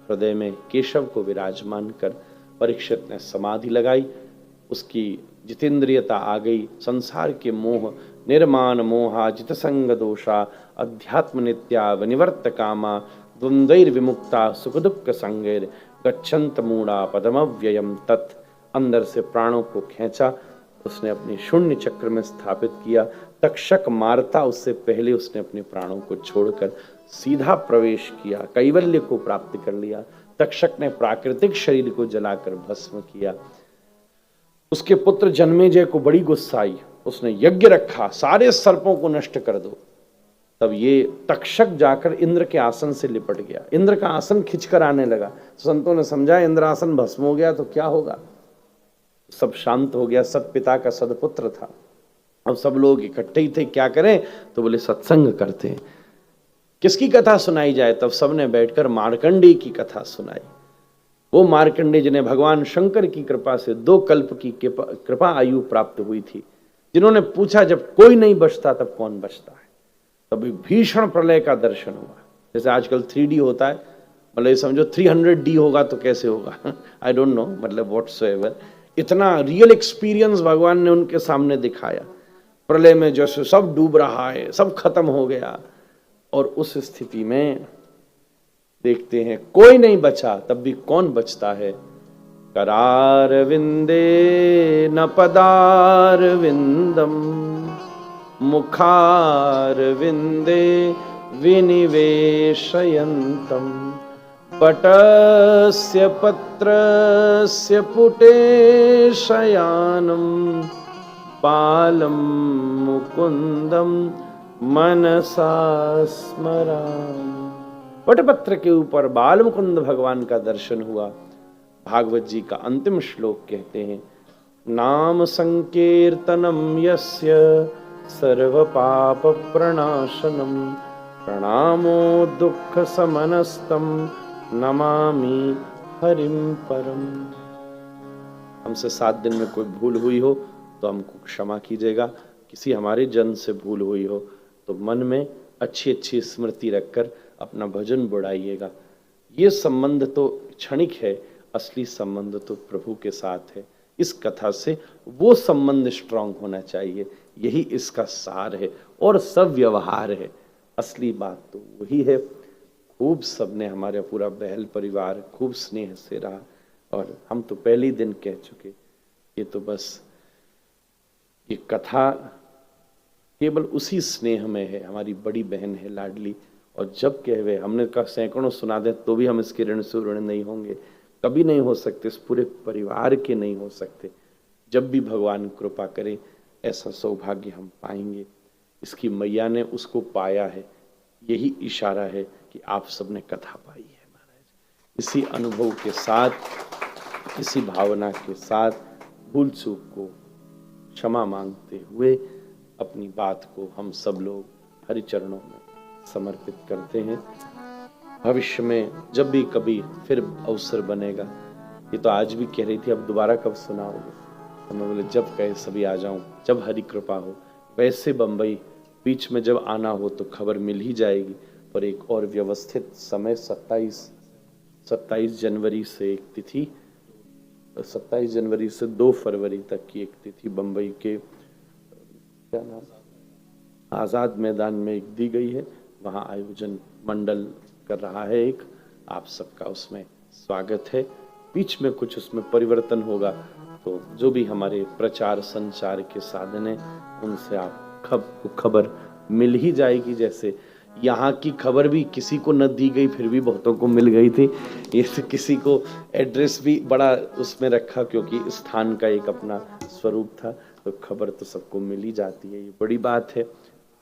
हृदय में केशव को विराजमान कर। परीक्षित ने समाधि लगाई, उसकी जितेंद्रियता आ गई, संसार के मोह निर्माण मोहा जित संग दोषा, अध्यात्म नित्या विनिवर्त कामा, द्वंद्वैर विमुक्ता सुख दुख संगैर, गच्छन्त मूढ़ा पदमव्ययम तत्। अंदर से प्राणों को खींचा, उसने अपने शून्य चक्र में स्थापित किया। तक्षक मारता उससे पहले उसने अपने प्राणों को छोड़कर सीधा प्रवेश किया, कैवल्य को प्राप्त कर लिया। तक्षक ने प्राकृतिक शरीर को जलाकर भस्म किया। उसके पुत्र जन्मेजय को बड़ी गुस्सा आई, उसने यज्ञ रखा, सारे सर्पों को नष्ट कर दो। तब ये तक्षक जाकर इंद्र के आसन से लिपट गया, इंद्र का आसन खिंचकर आने लगा। संतों ने समझा इंद्र आसन भस्म हो गया तो क्या होगा, सब शांत हो गया। सतपिता का सदपुत्र था, अब सब लोग इकट्ठे ही थे, क्या करें, तो बोले सत्संग करते हैं, किसकी कथा सुनाई जाए। तब सबने बैठकर मार्कंडेय की कथा सुनाई। वो मार्कंडेय जिन्हें भगवान शंकर की कृपा से 2 कल्प की कृपा आयु प्राप्त हुई थी, जिन्होंने पूछा जब कोई नहीं बचता तब कौन बचता है। तब भीषण प्रलय का दर्शन हुआ। जैसे आजकल 3D होता है, मतलब ये समझो 300D होगा तो कैसे होगा आई डोंट नो, मतलब व्हाटसोएवर। इतना रियल एक्सपीरियंस भगवान ने उनके सामने दिखाया। प्रलय में जैसे सब डूब रहा है, सब खत्म हो गया, और उस स्थिति में देखते हैं कोई नहीं बचा, तब भी कौन बचता है। करार विंदे न पदार विंदम, मुखार विंदे विनिवेशयन्तम, पटस्य पत्रस्य पुटे शयानम, पालम मुकुंदम मनसा स्मरामि। वटपत्र के ऊपर बाल मुकुंद भगवान का दर्शन हुआ। भागवत जी का अंतिम श्लोक कहते हैं, नाम संकीर्तनम यस्य सर्व पाप प्रणाशनम, प्रणामो दुख समनस्तम नमामि हरिम परम। हमसे 7 दिन में कोई भूल हुई हो तो हमको क्षमा कीजिएगा, किसी हमारे जन से भूल हुई हो तो मन में अच्छी अच्छी स्मृति रखकर अपना भजन बढ़ाइएगा। ये संबंध तो क्षणिक है, असली संबंध तो प्रभु के साथ है। इस कथा से वो संबंध स्ट्रांग होना चाहिए, यही इसका सार है और सब व्यवहार है। असली बात तो वही है। खूब सबने, हमारा पूरा बहल परिवार खूब स्नेह से रहा, और हम तो पहले दिन कह चुके, ये तो बस ये कथा केवल उसी स्नेह में है। हमारी बड़ी बहन है लाडली, और जब कहवे हमने कहा सैकड़ों सुना दें तो भी हम इसके ऋण से ऋण नहीं होंगे, कभी नहीं हो सकते, इस पूरे परिवार के नहीं हो सकते। जब भी भगवान कृपा करे ऐसा सौभाग्य हम पाएंगे। इसकी मैया ने उसको पाया है, यही इशारा है कि आप सबने कथा पाई है महाराज। इसी अनुभव के साथ, इसी भावना के साथ भूल चूक को क्षमा मांगते हुए अपनी बात को हम सब लोग हरि चरणों में समर्पित करते हैं। भविष्य में जब भी कभी फिर अवसर बनेगा, ये तो आज भी कह रही थी, अब दोबारा कब सुनाओगे? तो मैं बोले जब कहे सभी आ जाऊं, जब हरी कृपा हो। वैसे बम्बई बीच में जब आना हो तो खबर मिल ही जाएगी, पर एक और व्यवस्थित समय 27 जनवरी से एक तिथि, 27 जनवरी से 2 फरवरी तक की एक तिथि बम्बई के क्या नाम आज़ाद मैदान में एक दी गई है। वहाँ आयोजन मंडल कर रहा है एक, आप सबका उसमें स्वागत है। बीच में कुछ उसमें परिवर्तन होगा तो जो भी हमारे प्रचार संचार के साधन हैं उनसे आप खबर मिल ही जाएगी। जैसे यहाँ की खबर भी किसी को न दी गई फिर भी बहुतों को मिल गई थी। ये किसी को एड्रेस भी बड़ा उसमें रखा क्योंकि स्थान का एक अपना स्वरूप था, तो खबर तो सबको मिल ही जाती है, ये बड़ी बात है।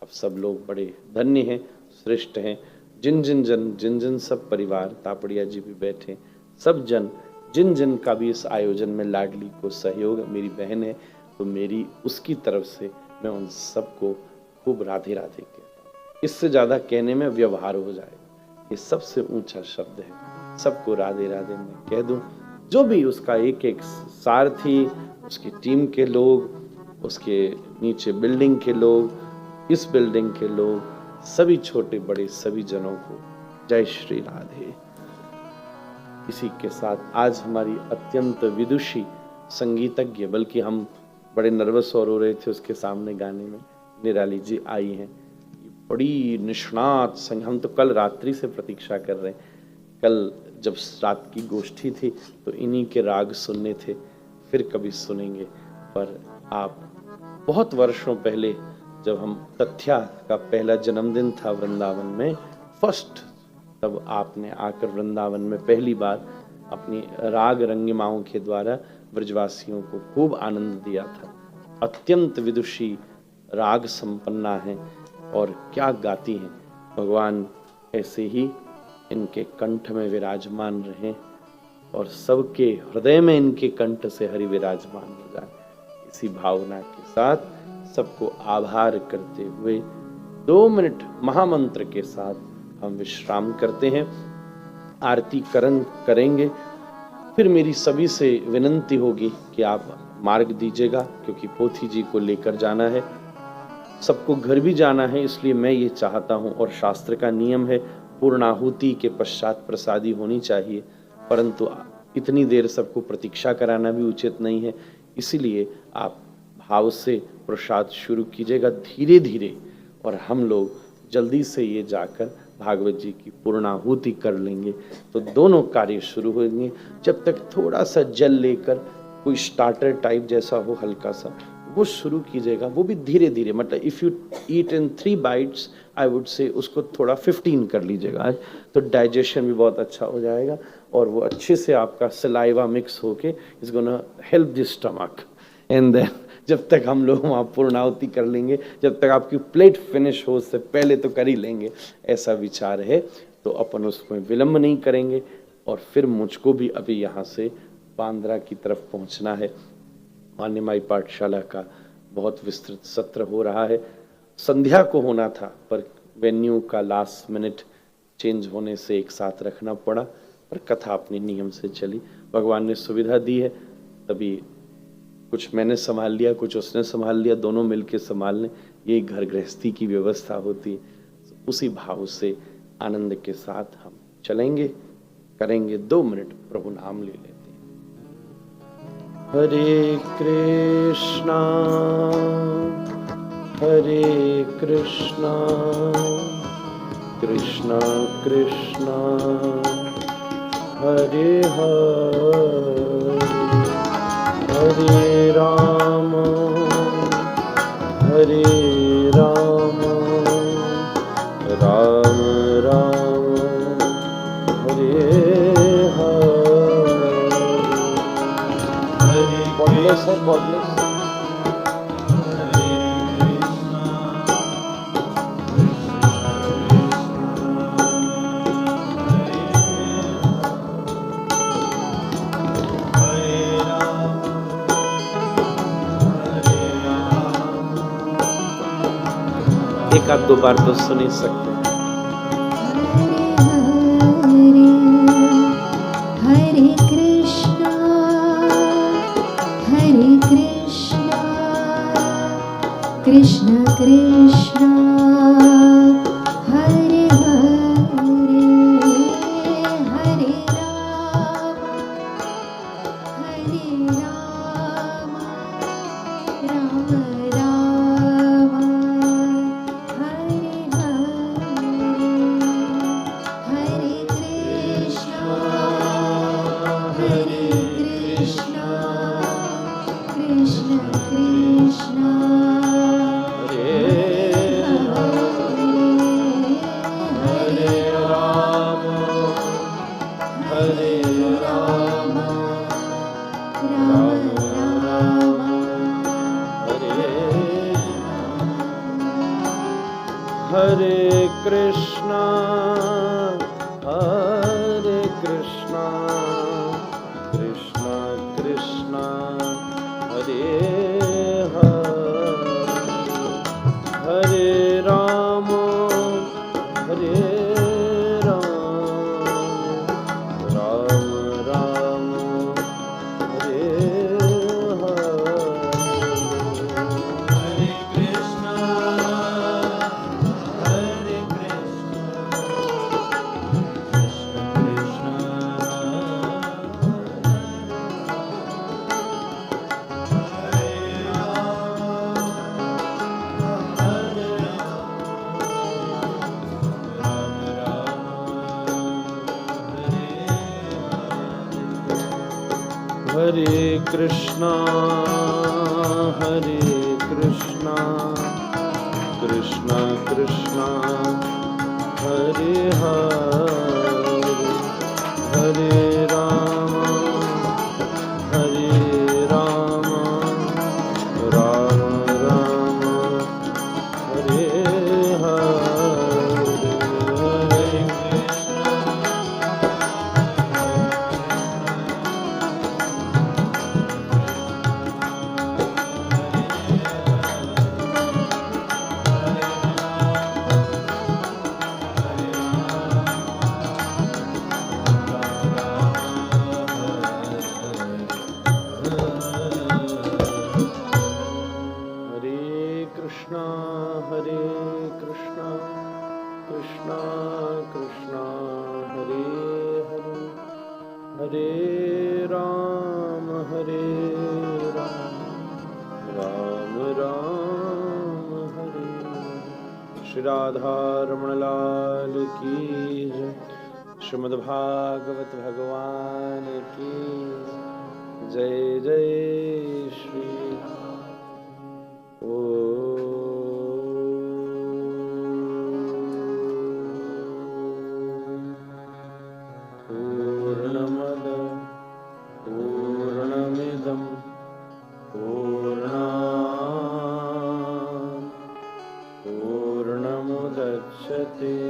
आप सब लोग बड़े धन्य हैं, श्रेष्ठ हैं। जिन जिन सब परिवार, तापड़िया जी भी बैठे, सब जन जिन का भी इस आयोजन में लाडली को सहयोग, मेरी बहन है तो मेरी उसकी तरफ से मैं उन सबको खूब राधे राधे कहता हूँ। इससे ज्यादा कहने में व्यवहार हो जाएगा, ये सबसे ऊंचा शब्द है। सबको राधे राधे मैं कह दूं, जो भी उसका एक एक सारथी, उसकी टीम के लोग, उसके नीचे बिल्डिंग के लोग, इस बिल्डिंग के लोग, सभी छोटे बड़े सभी जनों को जय श्री राधे। इसी के साथ आज हमारी अत्यंत विदुषी संगीतज्ञ, बल्कि हम बड़े नर्वस और हो रहे थे उसके सामने गाने में, निराली जी आई हैं। बड़ी निष्णात संग, हम तो कल रात्रि से प्रतीक्षा कर रहे हैं। कल जब रात की गोष्ठी थी तो इन्हीं के राग सुनने थे, फिर कभी सुनेंगे। पर आप बहुत वर्षों पहले जब हम तथ्या का पहला जन्मदिन था वृंदावन में फर्स्ट, तब आपने आकर वृंदावन में पहली बार अपनी राग रंगिमाओं के द्वारा ब्रजवासियों को खूब आनंद दिया था। अत्यंत विदुषी राग संपन्ना है और क्या गाती हैं। भगवान ऐसे ही इनके कंठ में विराजमान रहें और सबके हृदय में इनके कंठ से हरि विराजमान हो जाए। इसी भावना के साथ सबको आभार करते हुए 2 मिनट महामंत्र के साथ हम विश्राम करते हैं, आरती करेंगे। फिर मेरी सभी से विनंती होगी कि आप मार्ग दीजिएगा, क्योंकि पोथी जी को लेकर जाना है, सबको घर भी जाना है। इसलिए मैं ये चाहता हूँ, और शास्त्र का नियम है पूर्णाहुति के पश्चात प्रसादी होनी चाहिए, परंतु इतनी देर सबको प्रतीक्षा कराना भी उचित नहीं है। इसीलिए आप भाव से प्रसाद शुरू कीजिएगा धीरे धीरे, और हम लोग जल्दी से ये जाकर भागवत जी की पूर्णाहुति कर लेंगे तो दोनों कार्य शुरू होंगे। जब तक थोड़ा सा जल लेकर कोई स्टार्टर टाइप जैसा हो हल्का सा, वो शुरू कीजिएगा, वो भी धीरे धीरे। मतलब if you eat in 3 bites I would say उसको थोड़ा 15 कर लीजिएगा आज, तो डाइजेशन भी बहुत अच्छा हो जाएगा और वो अच्छे से आपका सलाइवा मिक्स होके is gonna help the stomach. And then जब तक हम लोग वहाँ पूर्णाहुति कर लेंगे, जब तक आपकी प्लेट फिनिश हो उससे पहले तो कर ही लेंगे, ऐसा विचार है। तो अपन उसमें विलम्ब नहीं करेंगे। और फिर मुझको भी अभी यहाँ से बांद्रा की तरफ पहुँचना है। मान्यमाई पाठशाला का बहुत विस्तृत सत्र हो रहा है, संध्या को होना था पर वेन्यू का लास्ट मिनट चेंज होने से एक साथ रखना पड़ा, पर कथा अपने नियम से चली। भगवान ने सुविधा दी है, तभी कुछ मैंने संभाल लिया, कुछ उसने संभाल लिया, दोनों मिलके संभाल लें, ये घर गृहस्थी की व्यवस्था होती है। उसी भाव से आनंद के साथ हम चलेंगे, करेंगे 2 मिनट प्रभु नाम ले लेते हैं। हरे कृष्णा कृष्णा कृष्णा हरे हरे, हरे Ram Ram Ram Hare Hare. God bless her, God bless her. एक आध 2 बार तो सुन ही सकते हैं। Krishna Krishna Hare Hare Hare Rama Hare Rama Rama Rama Hare Hare Hare Krishna Krishna Krishna Hare Krishna, Hare Krishna, Krishna Krishna, Hare Hare, Hare Rama, Hare Rama, Rama Rama, Hare Hare. Hare Krishna, Hare Krishna, Krishna Krishna, Hare Hare, Hare Rama, Hare Rama, Rama Rama, Hare Hare, Hare Krishna, Hare Krishna, Krishna Krishna, Hare Hare, Hare Rama, Hare Rama, Rama Rama, Hare Hare. Shri Radha Ramana Lal ki jai, Srimad Bhagavad Bhagavan ki jai, Jai Shri Purnamada Purnamidam Purnamudachyate